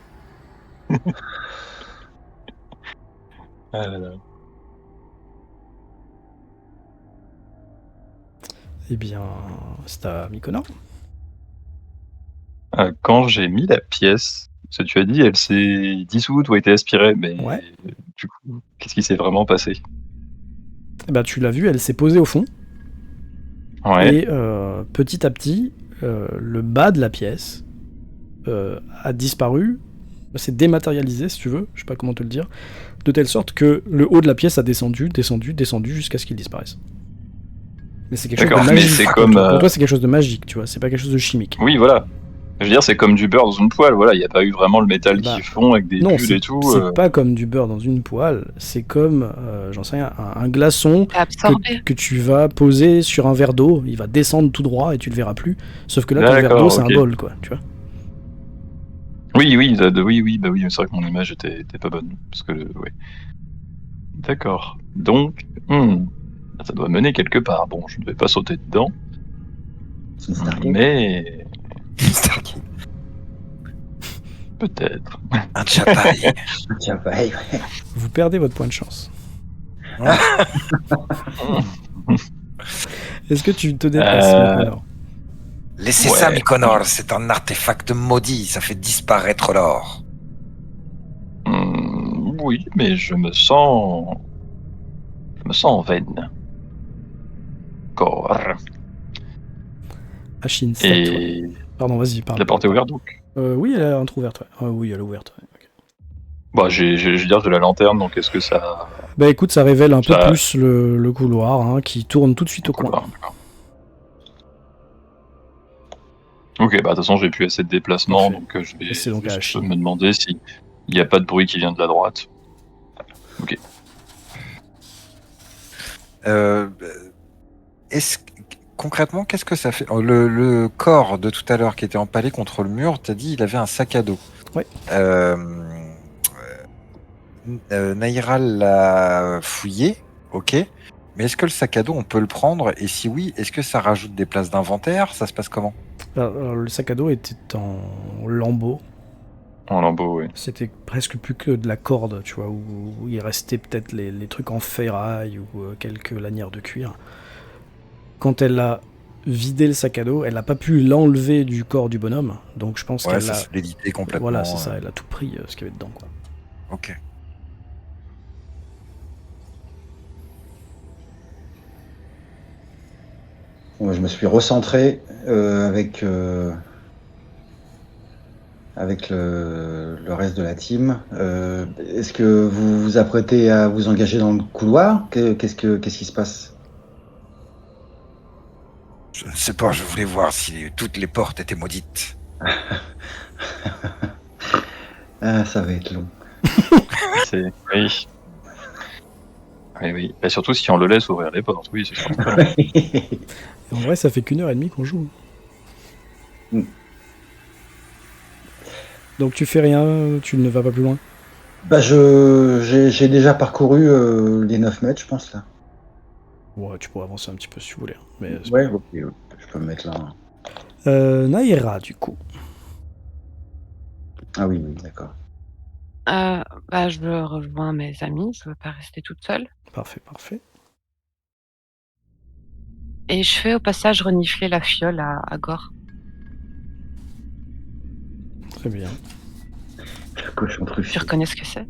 Eh bien, c'est à Mykonos. Quand j'ai mis la pièce, ce que tu as dit, elle s'est dissoute ou a été aspirée, mais Ouais. du coup, qu'est-ce qui s'est vraiment passé? Eh ben, tu l'as vu, elle s'est posée au fond. Ouais. Et petit à petit, le bas de la pièce a disparu, s'est dématérialisé si tu veux, je sais pas comment te le dire, de telle sorte que le haut de la pièce a descendu jusqu'à ce qu'il disparaisse. Mais c'est quelque chose de D'accord, mais magique. c'est Pour comme, toi. Pour toi, c'est quelque chose de magique, tu vois, c'est pas quelque chose de chimique. Oui, voilà. Je veux dire, c'est comme du beurre dans une poêle, voilà, il n'y a pas eu vraiment le métal Bah, qui fond avec des Non, bulles et tout. c'est pas comme du beurre dans une poêle, c'est comme, j'en sais rien, un glaçon C'est absorbé. que tu vas poser sur un verre d'eau, il va descendre tout droit et tu le verras plus. Sauf que là, ton verre D'accord, d'eau, c'est ok. un bol, quoi, tu vois. Oui, bah oui, c'est vrai que mon image était pas bonne. Parce que, ouais. D'accord. Donc, ça doit mener quelque part. Bon, je ne vais pas sauter dedans, C'est une Stargate. mais Stargate. peut-être. Un Chapai. Tiens, pareil, ouais. Vous perdez votre point de chance. Est-ce que tu te déplaces, Mykonor? Laissez Ouais. ça, Mykonor, c'est un artefact maudit, ça fait disparaître l'or. Oui, mais je me sens en veine. Corps. Achine, c'est à toi. Et Pardon, vas-y, parle. la porte est ouverte donc. Oui, elle est entrouverte, ouais. Ah oui, elle est ouverte. Ouais. Ok. Bah, j'ai de la lanterne, donc est-ce que ça. Bah écoute, ça révèle un peu Ça- plus le couloir, hein, qui tourne tout de suite au coin. D'accord. Ok, bah de toute façon j'ai plus assez de déplacement, Parfait. donc je vais Et c'est donc à juste Achille. me demander s'il n'y a pas de bruit qui vient de la droite. Est-ce concrètement, qu'est-ce que ça fait? Le corps de tout à l'heure qui était empalé contre le mur, t'as dit il avait un sac à dos. Ouais. Naïra l'a fouillé, ok. Mais est-ce que le sac à dos, on peut le prendre? Et si oui, est-ce que ça rajoute des places d'inventaire? Ça se passe comment? Alors, le sac à dos était en lambeaux. En lambeau, oui. C'était presque plus que de la corde, tu vois, où il restait peut-être les trucs en ferraille ou quelques lanières de cuir. Quand elle a vidé le sac à dos, elle n'a pas pu l'enlever du corps du bonhomme, donc je pense Ouais, qu'elle ça a... se l'éditer complètement. Voilà, c'est ça, elle a tout pris ce qu'il y avait dedans, quoi. Ok. Bon, je me suis recentré avec le reste de la team. Est-ce que vous vous apprêtez à vous engager dans le couloir? Qu'est-ce qui se passe? Je ne sais pas, je voulais voir si toutes les portes étaient maudites. Ah, ça va être long. C'est. Oui. Oui. Et surtout si on le laisse ouvrir les portes, oui, c'est sûr. Et en vrai, ça fait qu'1h30 qu'on joue. Mm. Donc tu fais rien, tu ne vas pas plus loin? Bah, j'ai déjà parcouru les 9 mètres, je pense, là. Ouais, tu pourrais avancer un petit peu si tu voulais. Mais c'est Ouais, ok, je peux me mettre là. Naïra, du coup. Ah oui, d'accord. Bah, je rejoins mes amis, je veux pas rester toute seule. Parfait. Et je fais au passage renifler la fiole à Gore. Très bien. Le cochon Tu truffier. reconnais ce que c'est?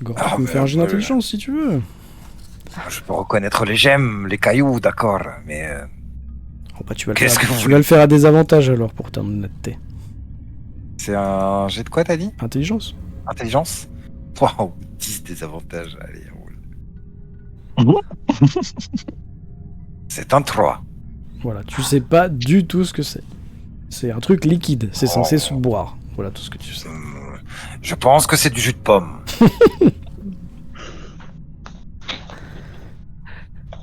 Gore, Ah, tu peux me mais faire un jeu ouais. d'intelligence si tu veux. Je peux reconnaître les gemmes, les cailloux, d'accord, mais Oh, bah, tu vas Qu'est-ce que vous tu voulez? vas le faire à désavantage alors pour ta honnêteté. c'est un jet de quoi, t'as dit? Intelligence? Intelligence? Waouh, 10 désavantages, allez, roule. C'est un 3. Voilà, tu sais pas du tout ce que c'est. C'est un truc liquide, c'est censé se boire. Voilà tout ce que tu sais. Je pense que c'est du jus de pomme.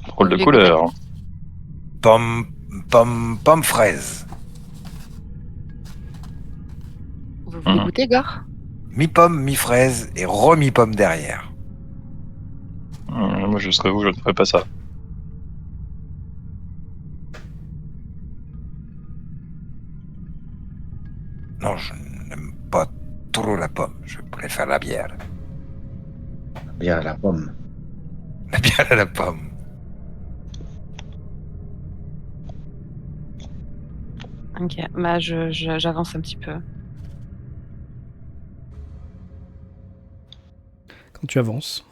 Drôle de Les couleur. Pomme fraise. Vous voulez goûter, Gore? Mi-pomme, mi-fraise et remi-pomme derrière. Moi je serais vous, je ne ferais pas ça. Non, je n'aime pas trop la pomme. Je préfère la bière. Bien la pomme. La bière à la pomme. Ok, bah j'avance un petit peu. Quand tu avances,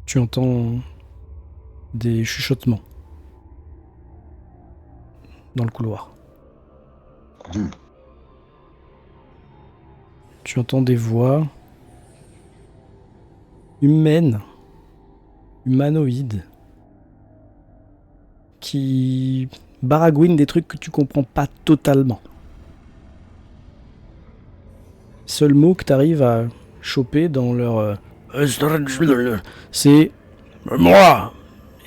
tu entends des chuchotements dans le couloir. Mmh. Tu entends des voix humaines, humanoïdes, qui baragouinent des trucs que tu comprends pas totalement. Seul mot que tu arrives à choper dans leur... c'est moi.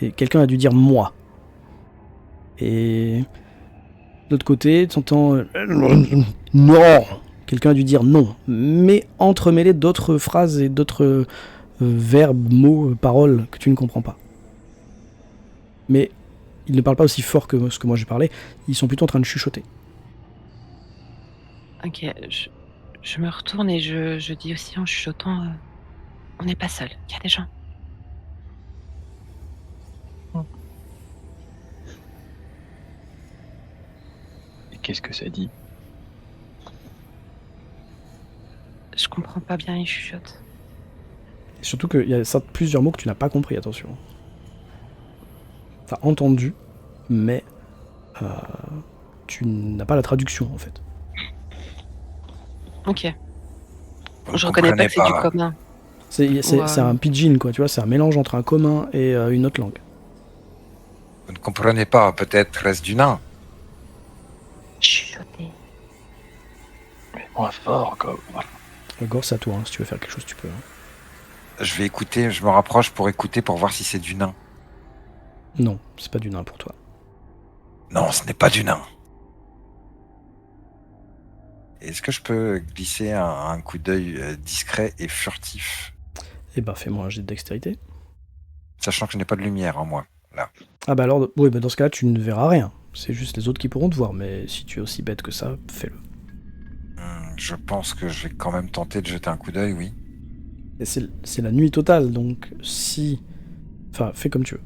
Et quelqu'un a dû dire moi. Et l'autre côté, tu entends non. Quelqu'un a dû dire non, mais entremêlé d'autres phrases et d'autres verbes, mots, paroles que tu ne comprends pas. Mais ils ne parlent pas aussi fort que ce que moi j'ai parlé, ils sont plutôt en train de chuchoter. Ok, je me retourne et je dis aussi en chuchotant, on n'est pas seul, il y a des gens. Et qu'est-ce que ça dit? Je comprends pas bien, ils chuchotent. Et surtout qu'il y a plusieurs mots que tu n'as pas compris, attention. T'as entendu, mais tu n'as pas la traduction en fait. Ok, Vous ne je reconnais pas comprenez que c'est du commun. C'est un pidgin, quoi, tu vois, c'est un mélange entre un commun et une autre langue. Vous ne comprenez pas, peut-être reste du nain. Chuchoter. Mais moins fort, quoi. Gore, c'est à toi, hein, si tu veux faire quelque chose, tu peux. Hein. Je vais écouter, je me rapproche pour écouter pour voir si c'est du nain. Non, c'est pas du nain pour toi. Non, ce n'est pas du nain. Est-ce que je peux glisser un coup d'œil discret et furtif, Eh ben, fais-moi un jet de dextérité. sachant que je n'ai pas de lumière en moi. Ah bah alors, oui, bah dans ce cas-là, tu ne verras rien. C'est juste les autres qui pourront te voir, mais si tu es aussi bête que ça, fais-le. Je pense que je vais quand même tenter de jeter un coup d'œil, oui. Et c'est la nuit totale, donc si... Enfin, fais comme tu veux.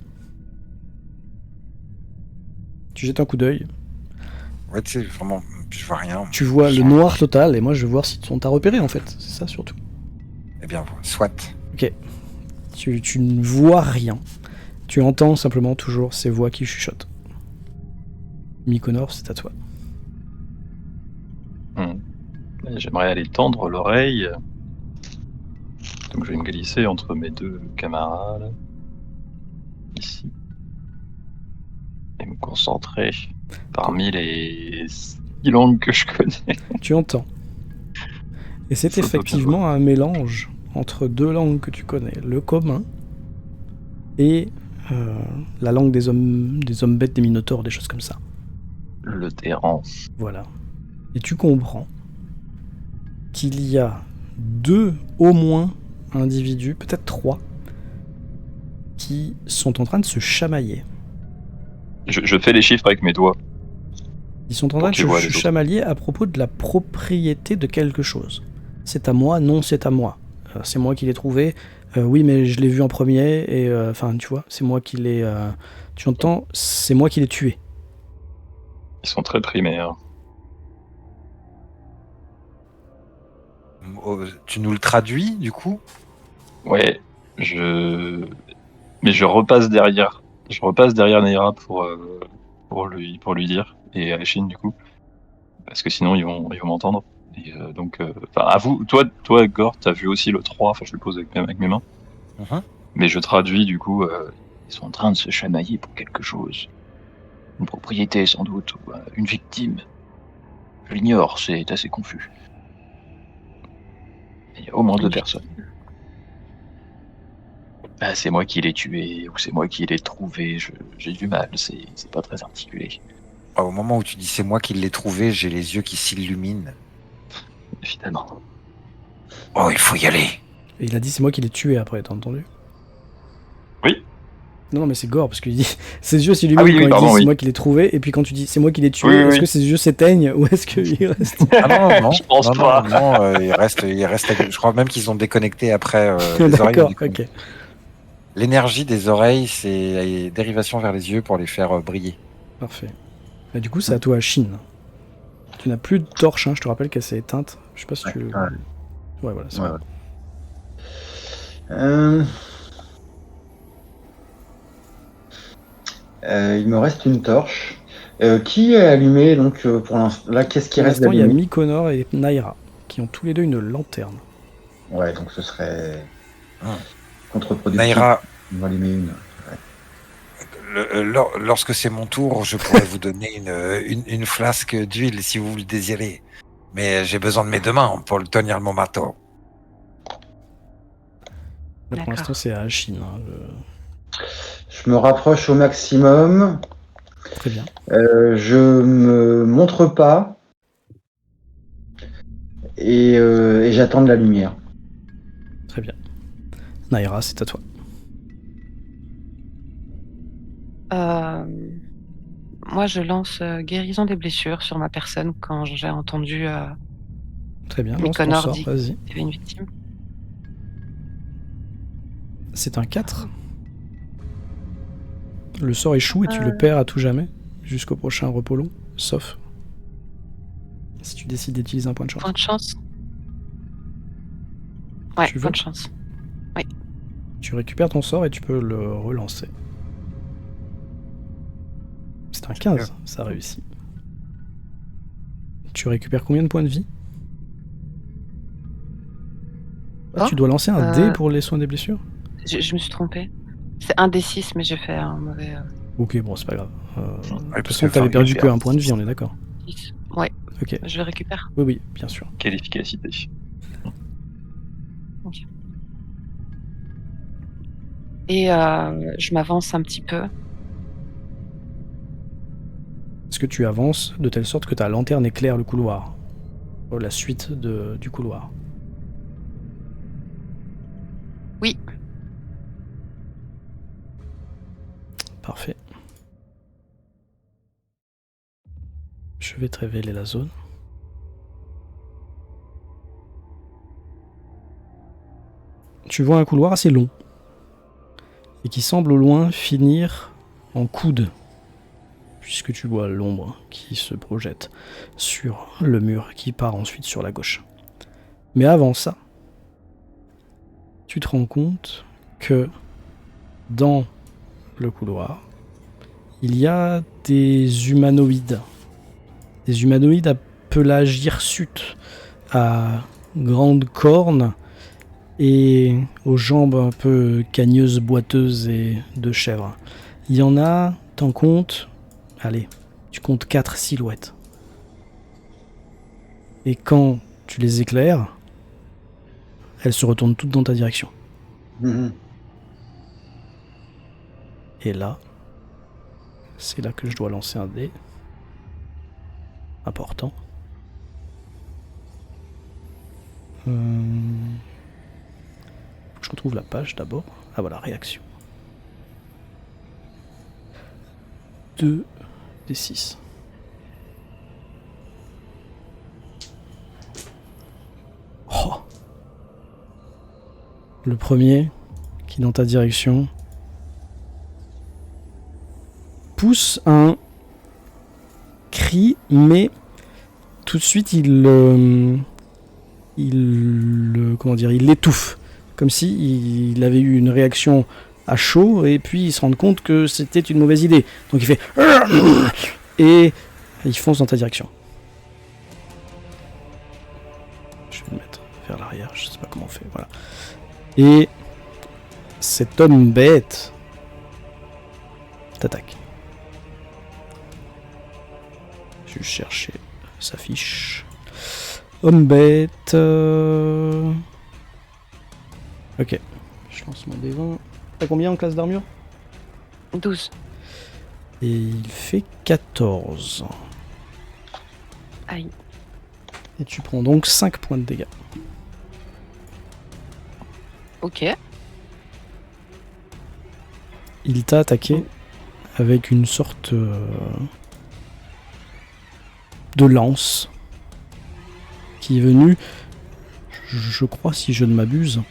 Tu jettes un coup d'œil, Ouais, tu sais, vraiment, je vois rien. tu vois le noir total, et moi je veux voir si on t'a repéré en fait, c'est ça surtout. Eh bien, soit. Tu ne vois rien. Tu entends simplement toujours ces voix qui chuchotent. Mykonor, c'est à toi. J'aimerais aller tendre l'oreille. Donc je vais me glisser entre mes deux camarades. Ici. Et me concentrer parmi les 6 langues que je connais. Tu entends. Et c'est Ça doit bien effectivement un mélange entre deux langues que tu connais, le commun et la langue des hommes bêtes, des minotaures, des choses comme ça. Le terrain. Voilà. Et tu comprends qu'il y a 2 au moins individus, peut-être 3, qui sont en train de se chamailler. Je fais les chiffres avec mes doigts. Ils sont en train de tu vois les se autres. chamailler à propos de la propriété de quelque chose. C'est à moi, non, c'est à moi. C'est moi qui l'ai trouvé. Oui, mais je l'ai vu en premier. Et enfin, tu vois, c'est moi qui l'ai. Tu entends, c'est moi qui l'ai tué. Ils sont très primaires. Tu nous le traduis, du coup? Ouais, mais je repasse derrière. Je repasse derrière Neira pour lui dire. Et à Chine, du coup. Parce que sinon, ils vont m'entendre. Et donc, à vous, toi, Gore, t'as vu aussi le 3, enfin, je le pose avec mes mains. Mais je traduis, du coup, ils sont en train de se chamailler pour quelque chose. Une propriété, sans doute, ou une victime. Je l'ignore, c'est assez confus. Il y a au moins 2 personnes. Bah, c'est moi qui l'ai tué, ou c'est moi qui l'ai trouvé, j'ai du mal, c'est pas très articulé. Au moment où tu dis c'est moi qui l'ai trouvé, j'ai les yeux qui s'illuminent. Évidemment. Oh, il faut y aller. Et il a dit c'est moi qui l'ai tué après, t'as entendu? Oui. Non, mais c'est Gore, parce qu'il dit ses yeux s'illuminent oui, quand il pardon, dit c'est oui. moi qui l'ai trouvé, et puis quand tu dis c'est moi qui l'ai tué, Oui, est-ce oui. que ses yeux s'éteignent ou est-ce qu'il reste. Ah non, Je pense pas. Non, il reste. Je crois même qu'ils ont déconnecté après les oreilles. D'accord, Du coup. ok. L'énergie des oreilles, c'est dérivation vers les yeux pour les faire briller. Parfait. Bah, du coup, c'est à toi, Chine. Tu n'as plus de torche, hein, je te rappelle qu'elle s'est éteinte. Je sais pas si tu. Ouais. Ouais, voilà, c'est Ouais, bon. Il me reste une torche. Qui est allumé donc pour l'instant? Là, qu'est-ce qui Pour reste l'instant, il y a d'allumé? Mykonor et Naira qui ont tous les deux une lanterne. Ouais, donc ce serait contre-productif. Naira, On va allumer une. lorsque c'est mon tour, je pourrais vous donner une flasque d'huile si vous le désirez. Mais j'ai besoin de mes 2 mains pour le tenir mon bateau. Là, pour l'instant, c'est à Chine. Hein, Je me rapproche au maximum. Très bien. Je me montre pas et j'attends de la lumière. Très bien. Naira, c'est à toi. Moi, je lance guérison des blessures sur ma personne quand j'ai entendu Très bien, lance ton Mykonor sort, dit vas-y. qu'il y avait une victime. C'est un 4. Le sort échoue et tu le Euh. perds à tout jamais, jusqu'au prochain repos long, sauf si tu décides d'utiliser un point de chance. Point de chance. Ouais, Tu veux point de chance. Tu récupères ton sort et tu peux le relancer. C'est un 15, ça réussit. Tu récupères combien de points de vie? Oh, tu dois lancer un dé pour les soins des blessures? Je me suis trompée. C'est un D6, mais j'ai fait un mauvais Ok, bon, c'est pas grave. De toute parce façon, que t'avais perdu Fargus que un point de vie, on est d'accord. 10. Ouais, Ok, je le récupère. oui, bien sûr. Quelle efficacité. Et je m'avance un petit peu. Est-ce que tu avances de telle sorte que ta lanterne éclaire le couloir? La suite du couloir. Oui. Parfait. Je vais te révéler la zone. Tu vois un couloir assez long et qui semble au loin finir en coude, puisque tu vois l'ombre qui se projette sur le mur qui part ensuite sur la gauche. Mais avant ça, tu te rends compte que dans le couloir, il y a des humanoïdes. Des humanoïdes à pelage hirsute, à grandes cornes et aux jambes un peu cagneuses, boiteuses et de chèvre. Il y en a, t'en comptes, allez, tu comptes 4 silhouettes. Et quand tu les éclaires, elles se retournent toutes dans ta direction. Mhm. Et là, c'est là que je dois lancer un dé. Important. Faut que je retrouve la page d'abord. Ah voilà, réaction. 2 des 6. Oh. Le premier, qui est dans ta direction, pousse un cri, mais tout de suite il l'étouffe, comme si il avait eu une réaction à chaud et puis il se rend compte que c'était une mauvaise idée. Donc il fait et il fonce dans ta direction. Je vais le mettre vers l'arrière, je sais pas comment on fait, voilà. Et cet homme bête t'attaque. Je vais chercher sa fiche. Homme bête. Ok. Je lance mon D20. T'as combien en classe d'armure? 12. Et il fait 14. Aïe. Et tu prends donc 5 points de dégâts. Ok. Il t'a attaqué avec une sorte de lance qui est venue, je crois si je ne m'abuse,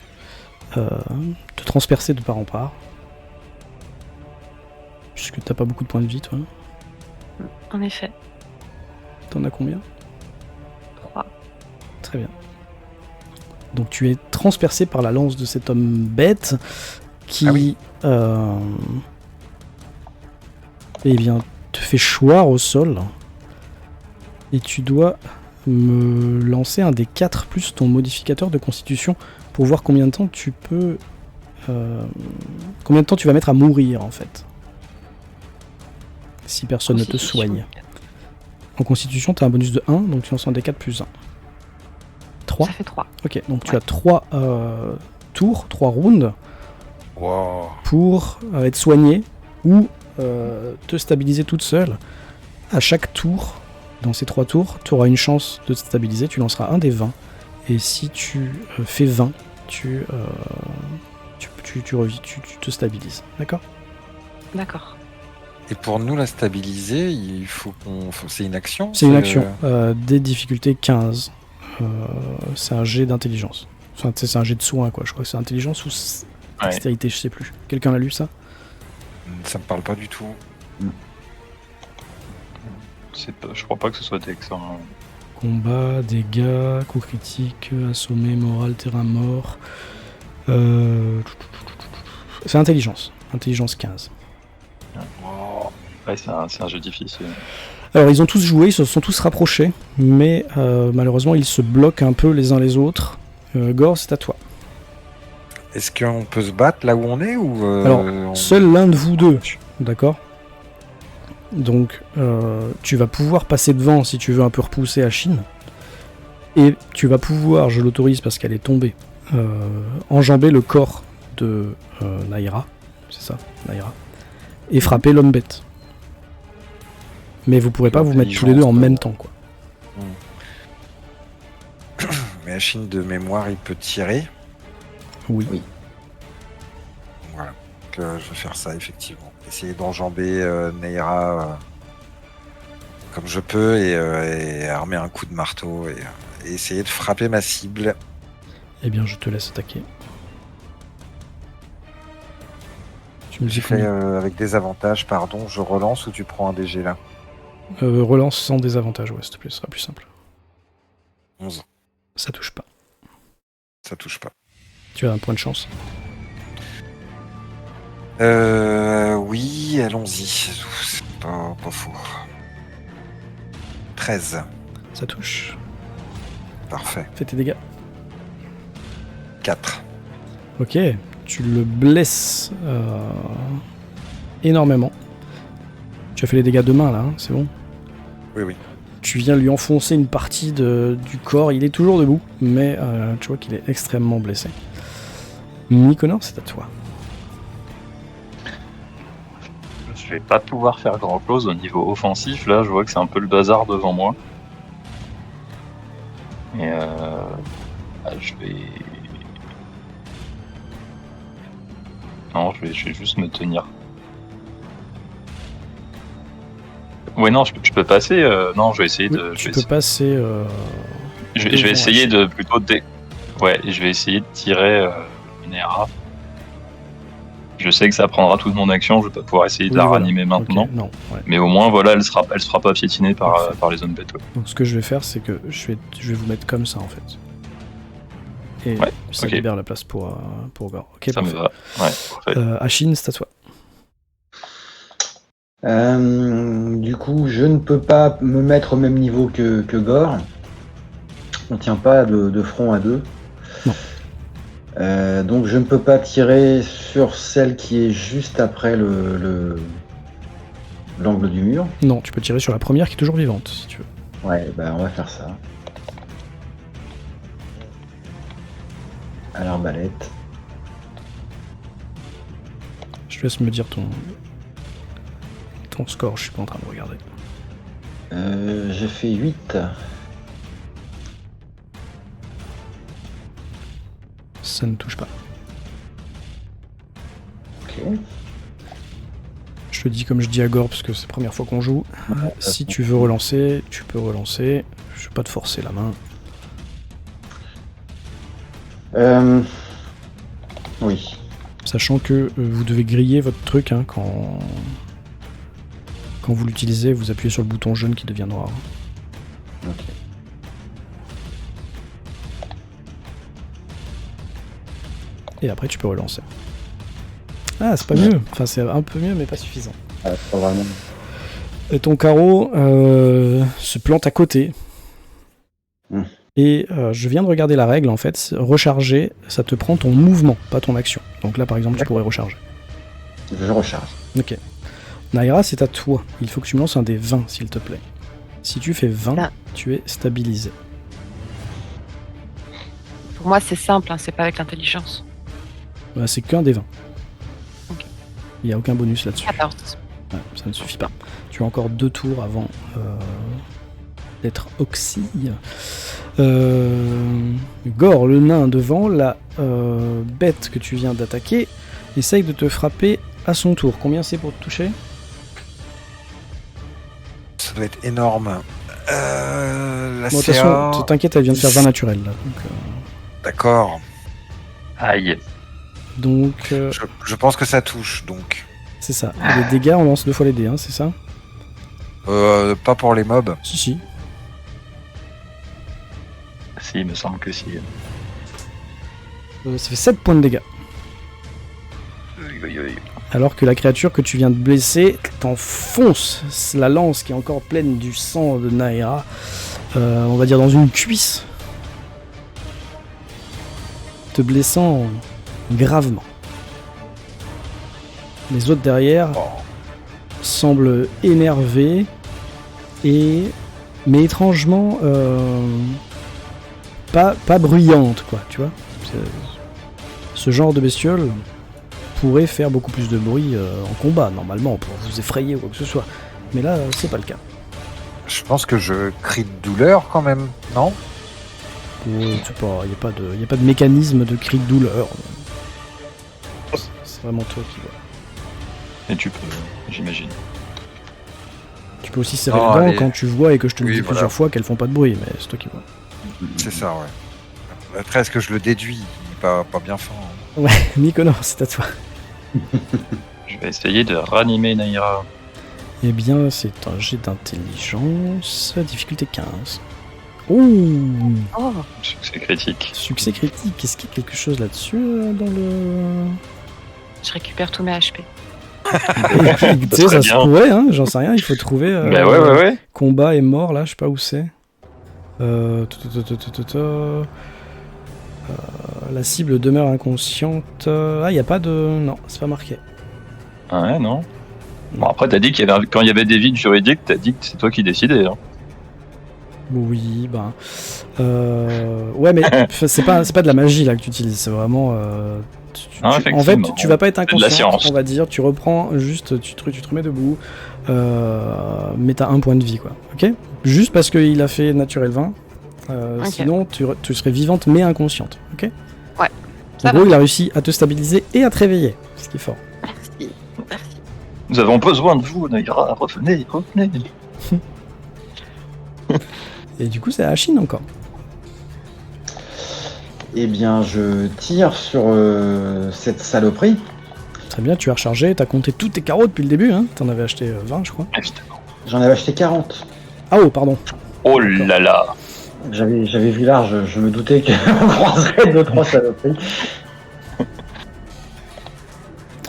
te transpercer de part en part. Puisque t'as pas beaucoup de points de vie, toi. En effet. T'en as combien? 3. Très bien. Donc tu es transpercé par la lance de cet homme bête qui eh bien, te fait choir au sol. Et tu dois me lancer un des 4 plus ton modificateur de constitution pour voir combien de temps tu peux... combien de temps tu vas mettre à mourir en fait. Si personne ne te soigne. En constitution, tu as un bonus de 1, donc tu lances un des 4 plus 1. 3. Ça fait 3. Ok, donc tu as 3 tours, 3 rounds Wow. pour être soigné ou te stabiliser toute seule. À chaque tour, dans ces 3 tours, tu auras une chance de te stabiliser. Tu lanceras un des 20. Et si tu fais 20, tu te stabilises. D'accord ? D'accord. Et pour nous la stabiliser, il faut c'est une action. C'est une action. Des difficultés 15. C'est un jet d'intelligence. Enfin, c'est un jet de soin, quoi. Je crois que c'est intelligence ou dextérité, je sais plus. Quelqu'un l'a lu, ça ? Ça me parle pas du tout. Je crois pas que ce soit Dex. Hein. Combat, dégâts, coup critique, assommé, moral, terrain mort. C'est intelligence. Intelligence 15. Ouais, c'est un jeu difficile. Alors, ils ont tous joué, ils se sont tous rapprochés, mais malheureusement, ils se bloquent un peu les uns les autres. Gore, c'est à toi. Est-ce qu'on peut se battre là où on est ou Alors, seul l'un de vous deux, d'accord ? Donc, tu vas pouvoir passer devant si tu veux un peu repousser Achine. Et tu vas pouvoir, je l'autorise parce qu'elle est tombée, enjamber le corps de Naira. C'est ça, Naira. Et frapper l'homme bête. Mais vous pourrez pas vous mettre tous les deux en même temps, quoi. Mais Achine de mémoire, il peut tirer. Oui. Voilà. Donc, je vais faire ça, effectivement. Essayer d'enjamber Naira comme je peux et armer un coup de marteau et essayer de frapper ma cible. Eh bien, je te laisse attaquer. Tu me dis J'ai fait combien avec des avantages, pardon. Je relance ou tu prends un DG là? Relance sans désavantage, ouais, s'il te plaît, ce sera plus simple. 11. Ça touche pas. Ça touche pas. Tu as un point de chance. Oui, allons-y. C'est pas faux. 13. Ça touche. Parfait. Fais tes dégâts. 4. Ok, tu le blesses énormément. Tu as fait les dégâts de main là, hein, c'est bon? Oui. Tu viens lui enfoncer une partie du corps, il est toujours debout, mais tu vois qu'il est extrêmement blessé. Mykonor, c'est à toi. Je vais pas pouvoir faire grand chose au niveau offensif. Là, je vois que c'est un peu le bazar devant moi. Et je vais. Non, je vais juste me tenir. Ouais, non, je peux passer. Non, je vais essayer de. Tu peux passer. Je vais essayer de plutôt. Ouais, je vais essayer de tirer Naira. Je sais que ça prendra toute mon action, je vais pas pouvoir essayer de la ranimer maintenant. Okay, non, ouais. Mais au moins, voilà, elle sera pas piétinée par les hommes bêtes. Ouais. Donc ce que je vais faire, c'est que je vais vous mettre comme ça en fait. Et ça libère la place pour Gore. Ok, ça parfait. me va. Ouais, parfait. Achine, c'est à toi. Du coup, je ne peux pas me mettre au même niveau que Gore. On tient pas de front à deux. Non. Donc je ne peux pas tirer sur celle qui est juste après l'angle du mur. Non, tu peux tirer sur la première qui est toujours vivante, si tu veux. Ouais, bah on va faire ça. À l'arbalète. Je te laisse me dire ton score, je suis pas en train de regarder. J'ai fait 8. Ça ne touche pas. Ok. Je te dis comme je dis à Gore parce que c'est la première fois qu'on joue. Si tu veux relancer, tu peux relancer. Je vais pas te forcer la main. Oui. Sachant que vous devez griller votre truc hein, quand vous l'utilisez, vous appuyez sur le bouton jaune qui devient noir. Ok. Et après tu peux relancer. Ah, c'est pas mieux. Enfin, c'est un peu mieux, mais pas suffisant. Pas vraiment. Et ton carreau se plante à côté. Et je viens de regarder la règle, en fait. Recharger, ça te prend ton mouvement, pas ton action. Donc là, par exemple, tu pourrais recharger. Je recharge. Ok. Naira, c'est à toi. Il faut que tu me lances un des 20, s'il te plaît. Si tu fais 20, tu es stabilisé. Pour moi, c'est simple, hein, c'est pas avec l'intelligence. Bah, c'est qu'un des 20. Ok. Il n'y a aucun bonus là-dessus. 14. Ouais, ça ne suffit pas. Tu as encore 2 tours avant d'être oxy. Gore, le nain devant, la bête que tu viens d'attaquer, essaye de te frapper à son tour. Combien c'est pour te toucher? Ça doit être énorme. La Bon, de toute CA... façon, t'inquiète, elle vient de faire 20 naturel là. D'accord. Aïe. Donc Je pense que ça touche, donc. c'est ça. Et les dégâts, on lance 2 fois les dés, hein, c'est ça? Pas pour les mobs. Si. Si, il me semble que si. Ça fait 7 points de dégâts. Alors que la créature que tu viens de blesser t'enfonce la lance qui est encore pleine du sang de Naira, on va dire dans une cuisse, te blessant gravement. Les autres derrière semblent énervés mais étrangement pas bruyantes, quoi, tu vois. Ce genre de bestiole pourrait faire beaucoup plus de bruit en combat, normalement, pour vous effrayer ou quoi que ce soit. Mais là, c'est pas le cas. Je pense que je crie de douleur quand même, non? Ouais, c'est pas, y a pas de mécanisme de cri de douleur. C'est vraiment toi qui vois. Et tu peux, j'imagine. Tu peux aussi serrer Non, les dents allez. quand tu vois et que je te le Oui, dis voilà. plusieurs fois qu'elles font pas de bruit, mais c'est toi qui vois. C'est ça, ouais. Après, est-ce que je le déduis? Il est pas bien fin. Hein. Mykonos, c'est à toi. Je vais essayer de ranimer Naira. Eh bien, c'est un jet d'intelligence, difficulté 15. Ouh, Oh, Succès critique. succès critique. Est-ce qu'il y a quelque chose là-dessus dans le... je récupère tous mes HP. Tu sais, ça serait se bien. pourrait, hein, j'en sais rien, il faut trouver... Bah ouais. Combat et mort, là, je sais pas où c'est. La cible demeure inconsciente. Ah, y a pas de... Non, c'est pas marqué. Ah ouais, non. Bon, après, t'as dit qu'il y avait, quand il y avait des vides juridiques, t'as dit que c'est toi qui décidais. Hein. Oui, ben... Ouais, mais c'est pas de la magie, là, que tu utilises. C'est vraiment... en fait, effectivement. tu vas pas être de la inconscient, science. on va dire. Tu reprends juste... Tu te remets debout. Mais t'as 1 point de vie, quoi. Ok? Juste parce qu'il a fait naturel 20. Ok. Sinon, tu serais vivante, mais inconsciente. Ok? Ouais, En ça gros, va. il a réussi à te stabiliser et à te réveiller. Ce qui est fort. Merci. Nous avons besoin de vous, Naira. Revenez. Et du coup, c'est à Chine encore. Eh bien, je tire sur cette saloperie. Très bien, tu as rechargé, t'as compté tous tes carreaux depuis le début, hein. T'en avais acheté 20, je crois. Évidemment. J'en avais acheté 40. Ah oh, pardon. Oh là là. J'avais vu large, je me doutais qu'on croiserait 2-3 saloperies.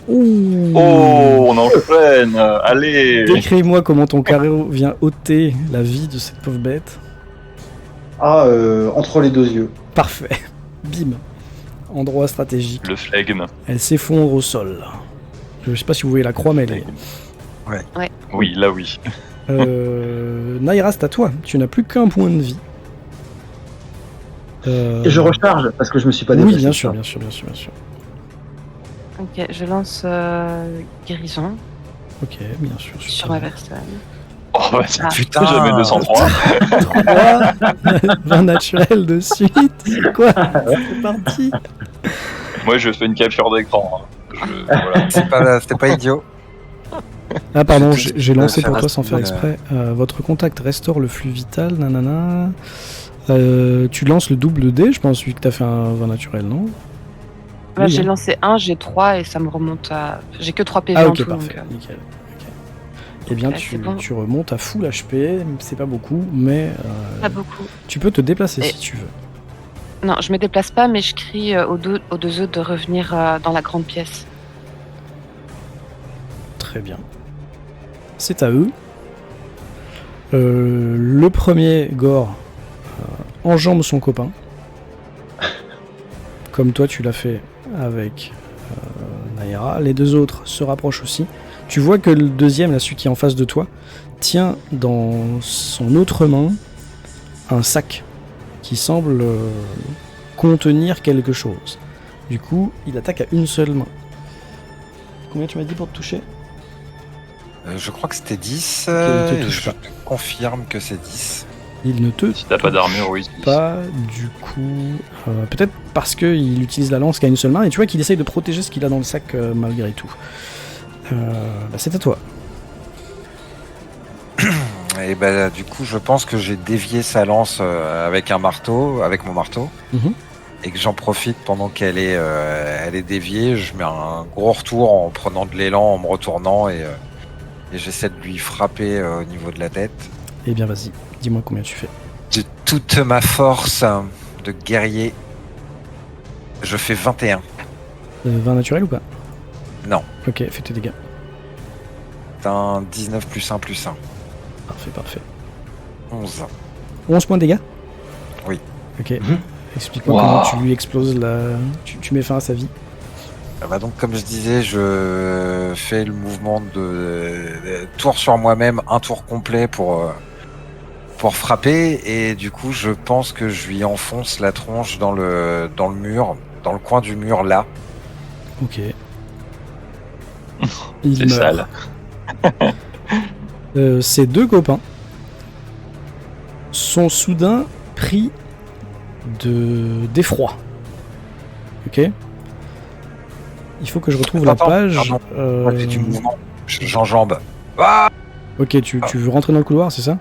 Ouh. Oh, on enchaîne. Allez. Décris-moi comment ton carreau vient ôter la vie de cette pauvre bête. Ah, entre les 2 yeux. Parfait. Bim. Endroit stratégique. Le flegme. Elle s'effondre au sol. Je sais pas si vous voyez la croix, mais elle est... Oui, là oui. Naira, c'est à toi. Tu n'as plus qu'un point de vie. Et je recharge parce que je me suis pas Oui, déplacé. bien sûr, bien sûr. Ok, je lance guérison Ok, bien sûr. sur ma personne. Oh, bah, Ah. Putain. jamais 203. 20 naturels de suite. C'est quoi? C'est parti. Moi, je fais une capture d'écran. Hein. Voilà. C'était pas idiot. Ah pardon, Je te- j'ai lancé faire pour toi la sans faire seconde, exprès. Votre contact restaure le flux vital, nanana. Tu lances le double dé, je pense, vu que t'as fait un 20 naturel, non? Là, Oui, j'ai hein. lancé 1, j'ai 3 et ça me remonte à. J'ai que 3 PV Ah en ok, tout. parfait, Donc, nickel. Ok. Eh bien, Ouais, c'est bon. tu remontes à full HP, c'est pas beaucoup, mais pas beaucoup. tu peux te déplacer Et- si tu veux. Non, je me déplace pas, mais je crie aux deux autres de revenir dans la grande pièce. Très bien. C'est à eux. Le premier, Gore, enjambe son copain. Comme toi, tu l'as fait avec Naira. Les 2 autres se rapprochent aussi. Tu vois que le deuxième, là, celui qui est en face de toi, tient dans son autre main un sac qui semble contenir quelque chose. Du coup, il attaque à une seule main. Combien tu m'as dit pour te toucher? Je crois que c'était 10. il te Et touche je pas. te confirme que c'est 10. Il ne te Si t'as pas d'armure, oui. pas du coup. Peut-être parce qu'il utilise la lance qu'à une seule main et tu vois qu'il essaye de protéger ce qu'il a dans le sac malgré tout. C'est à toi. Et bah, du coup, je pense que j'ai dévié sa lance avec mon marteau, Mhm. et que j'en profite pendant qu'elle est déviée. Je mets un gros retour en prenant de l'élan, en me retournant, et j'essaie de lui frapper au niveau de la tête. Eh bien vas-y, dis-moi combien tu fais. De toute ma force de guerrier, je fais 21. 20 naturel ou pas? Non. Ok, fais tes dégâts. C'est un 19 plus 1 plus 1. Parfait. 11. 11 points de dégâts? Oui. Ok. Mhm. Explique-moi Wow. comment tu lui exploses tu mets fin à sa vie. Bah donc, comme je disais, je fais le mouvement de tour sur moi-même, un tour complet pour frapper, et du coup, je pense que je lui enfonce la tronche dans le mur, dans le coin du mur là. Ok. Il C'est meurt. sale. Ces deux copains sont soudain pris d'effroi. Ok. Il faut que je retrouve Attends, la page. pardon. euh, J'ai du mouvement. J'enjambe. Ah Ok, tu veux rentrer dans le couloir, c'est ça?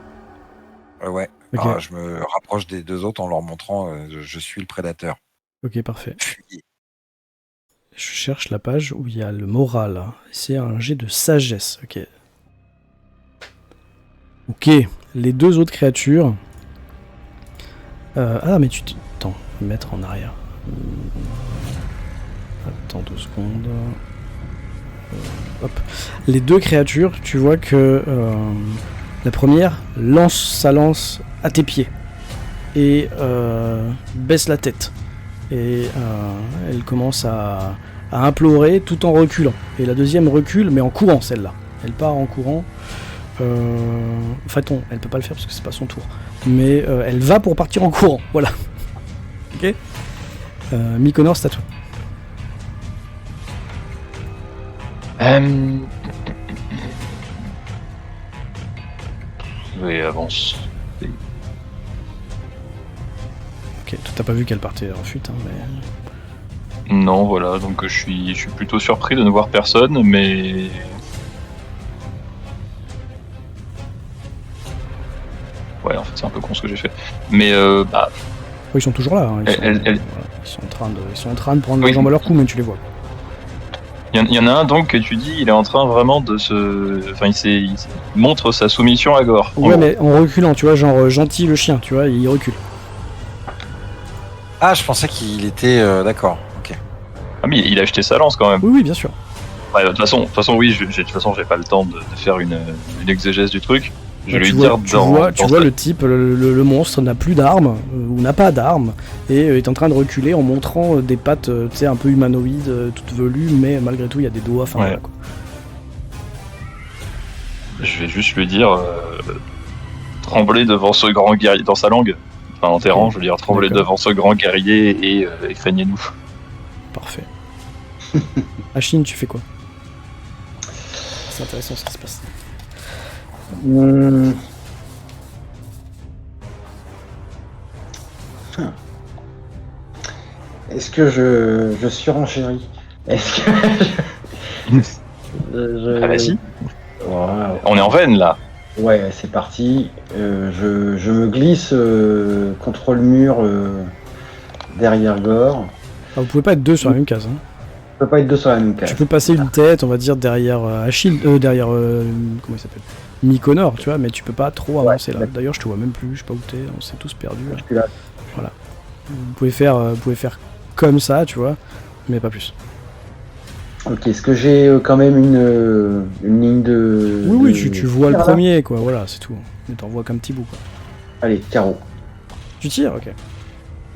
Ouais. Ok. Ah, je me rapproche des deux autres en leur montrant je suis le prédateur. Ok, parfait. Fuyez. Je cherche la page où il y a le moral. C'est un jet de sagesse. Ok. Ok. Les deux autres créatures. Ah, mais attends, mettre en arrière. Attends 2 secondes. Hop. Les deux créatures, tu vois que la première lance sa lance à tes pieds et baisse la tête. Et elle commence à implorer tout en reculant. Et la deuxième recule, mais en courant, celle-là. Elle part en courant. Enfin, non, elle peut pas le faire parce que c'est pas son tour. Mais elle va pour partir en courant. Voilà. Ok. Mykonor, c'est à toi. Oui, avance. Ok, toi t'as pas vu qu'elle partait en fuite, hein, mais... Non, voilà, donc je suis plutôt surpris de ne voir personne, mais... Ouais, en fait, c'est un peu con ce que j'ai fait. Mais, bah, Oh, ils sont toujours là. Hein, Elle- voilà, ils sont en train de prendre Oui. leurs jambes à leur cou, mais tu les vois. il y en a un donc que tu dis, il est en train vraiment de se... Enfin, il montre sa soumission à Gore. en Ouais, gros. mais en reculant, tu vois, genre gentil le chien, tu vois, il recule. Ah, je pensais qu'il était d'accord. Ok. Ah, mais il a acheté sa lance quand même. Oui, oui, bien sûr. Ouais, de toute façon, oui, de toute façon, j'ai pas le temps de faire une exégèse du truc. Je vais Bah, lui tu dire vois, tu vois le type, le monstre n'a plus d'armes, ou n'a pas d'armes, et est en train de reculer en montrant des pattes, tu sais, un peu humanoïdes, toutes velues, mais malgré tout, il y a des doigts, enfin Ouais. voilà, quoi. Je vais juste lui dire trembler devant ce grand guerrier dans sa langue. Enfin, en terran, je veux dire trembler D'accord. devant ce grand guerrier et craignez-nous. Parfait. Achine, tu fais quoi? C'est intéressant ce qui se passe. Est-ce que je surenchéris? Est-ce que Ah, vas-y. Wow. On est en veine là. Ouais, c'est parti. Je me glisse contre le mur derrière Gore. Ah, vous pouvez pas être deux sur la même case. Hein. Je peux pas être deux sur la même case. Tu peux passer une tête, on va dire, derrière Achille, derrière, comment il s'appelle, Mykonor, tu vois, mais tu peux pas trop avancer là. d'accord. D'ailleurs, je te vois même plus, je sais pas où t'es, on s'est tous perdus. Là. Je suis là. Vous pouvez faire comme ça, tu vois, mais pas plus. Ok, est-ce que j'ai quand même une ligne de... Oui, de- tu vois le Voilà. premier, quoi, voilà, c'est tout. Mais t'en vois qu'un petit bout, quoi. Allez, carreau. Tu tires, ok.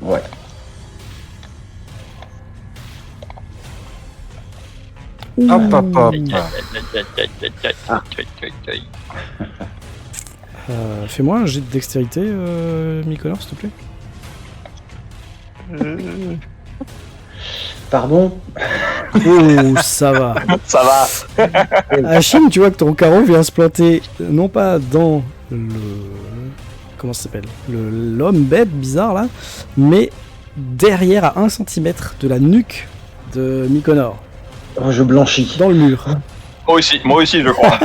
Ouais. Hop, hop, hop. Fais-moi un jet de dextérité, Mykonor, s'il te plaît. Pardon? Oh, ça va. Ça va. Hachim, tu vois que ton carreau vient se planter non pas dans le... Comment ça s'appelle l'homme bête bizarre là, mais derrière à 1 cm de la nuque de Mykonor, Oh, je blanchis. dans le mur. Moi aussi, je crois.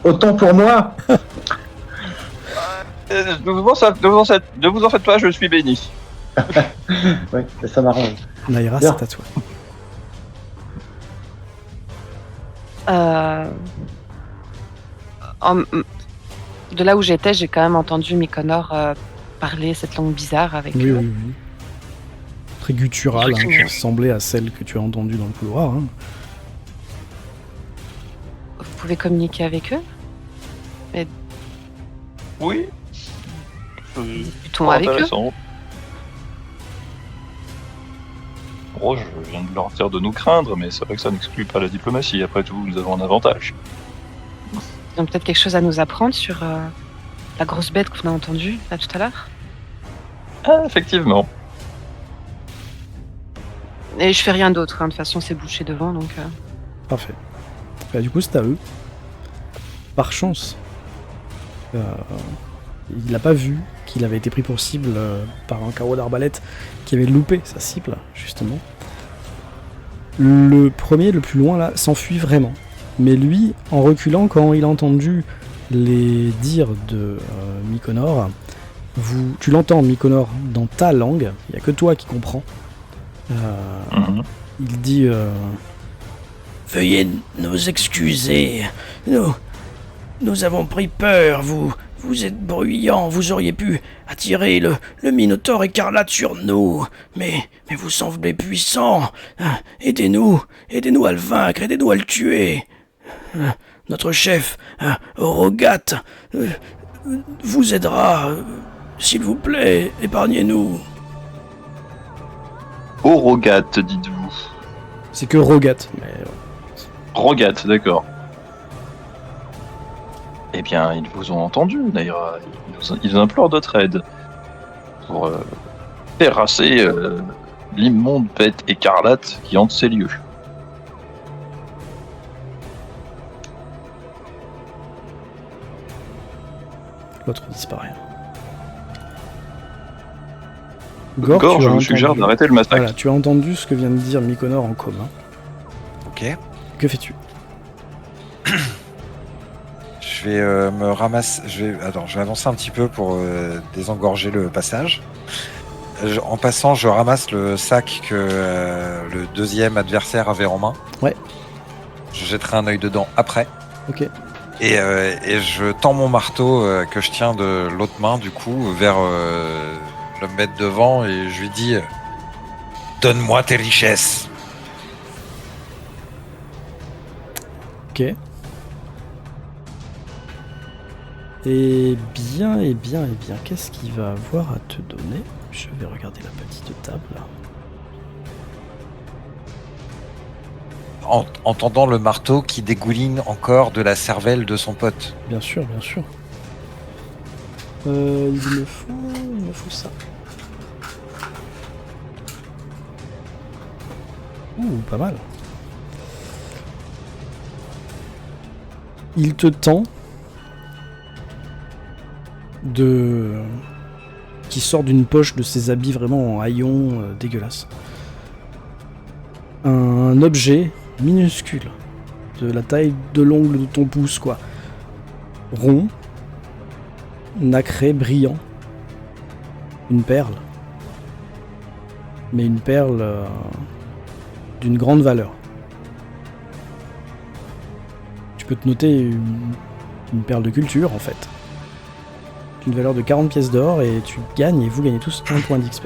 Autant pour moi. Ne vous en faites pas, je suis béni. Ouais, ça m'arrange. Naïra, Bien. c'est à toi. De là où j'étais, j'ai quand même entendu Mykonor parler cette langue bizarre avec Oui, eux. oui, oui. Très gutturale, hein, qui ressemblait à celle que tu as entendue dans le couloir. Hein. Vous pouvez communiquer avec eux? Oui. Discutons avec eux. Intéressant. Oh, je viens de leur dire de nous craindre, mais c'est vrai que ça n'exclut pas la diplomatie. Après tout, nous avons un avantage. Ils ont peut-être quelque chose à nous apprendre sur la grosse bête qu'on a entendue là tout à l'heure. Ah, effectivement. Et je fais rien d'autre, hein. De toute façon c'est bouché devant donc. Parfait. Bah, du coup, c'est à eux. Par chance, il n'a pas vu qu'il avait été pris pour cible par un carreau d'arbalète qui avait loupé sa cible, justement. Le premier, le plus loin, là, s'enfuit vraiment. Mais lui, en reculant, quand il a entendu les dires de Mykonor, tu l'entends, Mykonor, dans ta langue, il n'y a que toi qui comprends. Il dit veuillez nous excuser, nous avons pris peur, vous êtes bruyant, vous auriez pu attirer le Minotaure écarlate sur nous, mais vous semblez puissant, aidez-nous à le vaincre, aidez-nous à le tuer. Notre chef, Rogat, vous aidera, s'il vous plaît, épargnez-nous. Rogat, dites-vous. C'est que Rogat, mais... Rogat, d'accord. Eh bien, ils vous ont entendu, Naïra. Ils implorent notre aide pour terrasser l'immonde bête écarlate qui hante ces lieux. L'autre disparaît. Gore, je vous suggère d'arrêter le massacre. Voilà, tu as entendu ce que vient de dire Mykonor en commun. Ok. Que fais-tu? Je vais me ramasser. Je vais avancer un petit peu pour désengorger le passage. En passant, je ramasse le sac que le deuxième adversaire avait en main. Ouais. Je jetterai un œil dedans après. Ok. Et je tends mon marteau que je tiens de l'autre main, du coup, vers le mettre devant et je lui dis donne-moi tes richesses. Ok. Et bien, qu'est-ce qu'il va avoir à te donner? Je vais regarder la petite table. En tendant le marteau qui dégouline encore de la cervelle de son pote. Bien sûr, bien sûr. Il me faut ça. Ouh, pas mal. Il te tend qui sort d'une poche de ses habits vraiment en haillons dégueulasse. Un objet minuscule, de la taille de l'ongle de ton pouce, quoi. Rond, nacré, brillant. Une perle. Mais une perle d'une grande valeur. Tu peux te noter une perle de culture, en fait. Une valeur de 40 pièces d'or et tu gagnes et vous gagnez tous un point d'XP.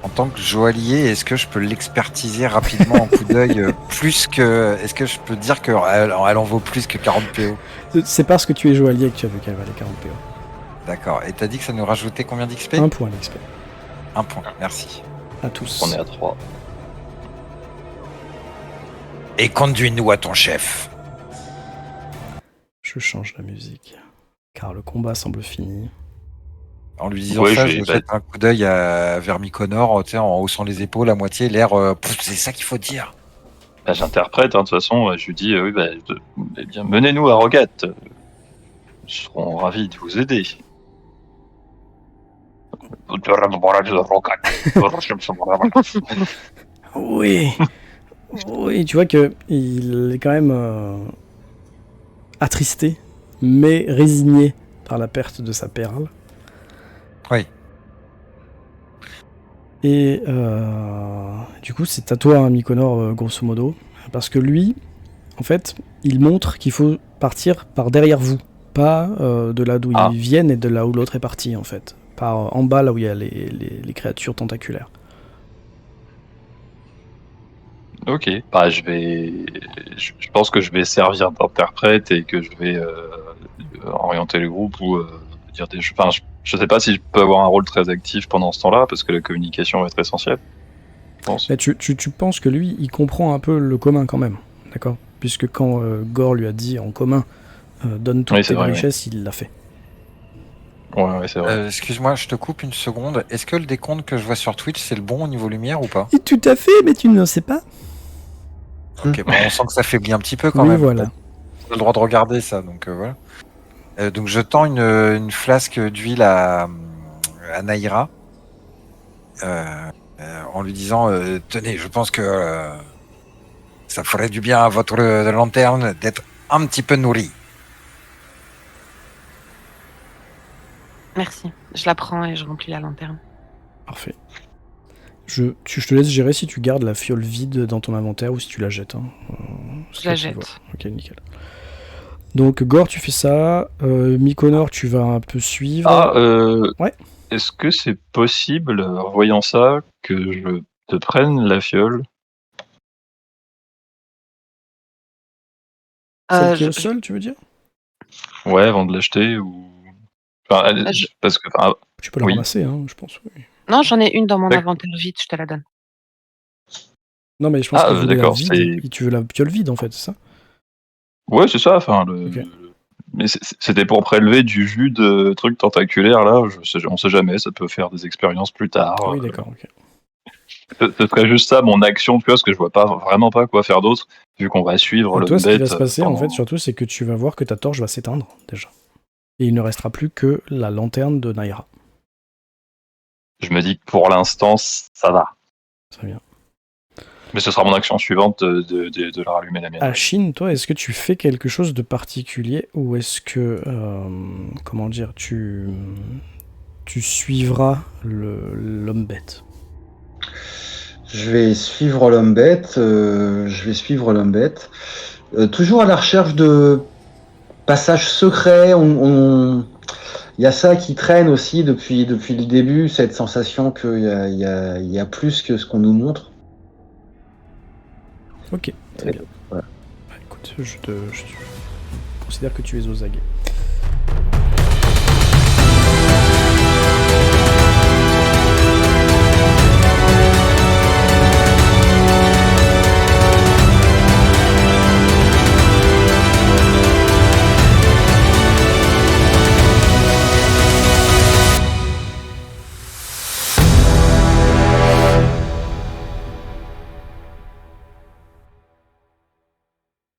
En tant que joaillier, est-ce que je peux l'expertiser rapidement en coup d'œil plus que... Est-ce que je peux dire qu'elle en vaut plus que 40 PO? C'est parce que tu es joaillier que tu as vu qu'elle valait 40 PO. D'accord. Et t'as dit que ça nous rajoutait combien d'XP? Un point d'XP. Un point, merci. À tous. On est à 3. Et conduis-nous à ton chef. Je change la musique, car le combat semble fini. En lui disant Ouais, ça, j'ai- je jette un coup d'œil à Vermiconor, tu sais, en haussant les épaules à moitié, l'air. C'est ça qu'il faut dire. Bah, j'interprète, hein, de toute façon, je lui dis oui, eh bien, menez-nous à Rogat. Nous serons ravis de vous aider. Oui. Oui, tu vois que il est quand même attristé, mais résigné par la perte de sa perle. Oui. Et du coup, c'est à toi, hein, Mykonor, grosso modo. Parce que lui, en fait, il montre qu'il faut partir par derrière vous. Pas de là d'où Ah. ils viennent et de là où l'autre est parti, en fait. Par en bas, là où il y a les créatures tentaculaires. Ok, bah je pense que je vais servir d'interprète et que je vais orienter le groupe ou dire des choses. Enfin, je sais pas si je peux avoir un rôle très actif pendant ce temps-là parce que la communication va être essentielle. Je pense. Mais tu penses que lui, il comprend un peu le commun quand même, d'accord? Puisque quand Gore lui a dit en commun, donne toutes Oui, c'est tes vrai, richesses, il l'a fait. Ouais, c'est vrai. Excuse-moi, je te coupe une seconde. Est-ce que le décompte que je vois sur Twitch, c'est le bon au niveau lumière ou pas? Et tout à fait, mais tu ne le sais pas. Ok, bon, on sent que ça faiblit un petit peu quand Oui, même. voilà. T'as le droit de regarder ça, donc voilà. Donc je tends une flasque d'huile à Naïra en lui disant tenez, je pense que ça ferait du bien à votre lanterne d'être un petit peu nourrie. Merci. Je la prends et je remplis la lanterne. Parfait. Je te laisse gérer si tu gardes la fiole vide dans ton inventaire ou si tu la jettes. Hein. C'est Je la toi qui jette. vois. Ok, nickel. Donc Gore, tu fais ça. Mykonor, tu vas un peu suivre. Ah, Ouais. est-ce que c'est possible, en voyant ça, que je te prenne la fiole? Celle qui est Je- au sol, tu veux dire? Ouais, avant de l'acheter ou. Enfin, je- parce que. Enfin, Tu peux la oui. ramasser, hein, je pense. Oui. Non, j'en ai une dans mon D'accord. inventaire vide, je te la donne. Non, mais je pense Ah, qu'il voulait la d'accord, vide. c'est. Et tu veux la piole vide, en fait, c'est ça? Ouais, c'est ça. Enfin, Ok. Mais c'était pour prélever du jus de trucs tentaculaires là. On sait jamais. Ça peut faire des expériences plus tard. Ah oui, d'accord, ok. Ce serait juste ça mon action, tu vois, parce que je vois pas vraiment pas quoi faire d'autre vu qu'on va suivre Et le toi, ce qui va bête se passer, en pendant. fait, surtout, c'est que tu vas voir que ta torche va s'éteindre, déjà. Et il ne restera plus que la lanterne de Naira. Je me dis que pour l'instant, ça va. Très bien. Mais ce sera mon action suivante de la rallumer la mienne. Achine, toi, est-ce que tu fais quelque chose de particulier ou est-ce que, comment dire, tu suivras l'homme bête? Je vais suivre l'homme bête. Toujours à la recherche de passages secrets. Il y a ça qui traîne aussi depuis le début, cette sensation qu'il y a plus que ce qu'on nous montre. Ok, très bien. Voilà. Bah, écoute, je considère que tu es aux aguets.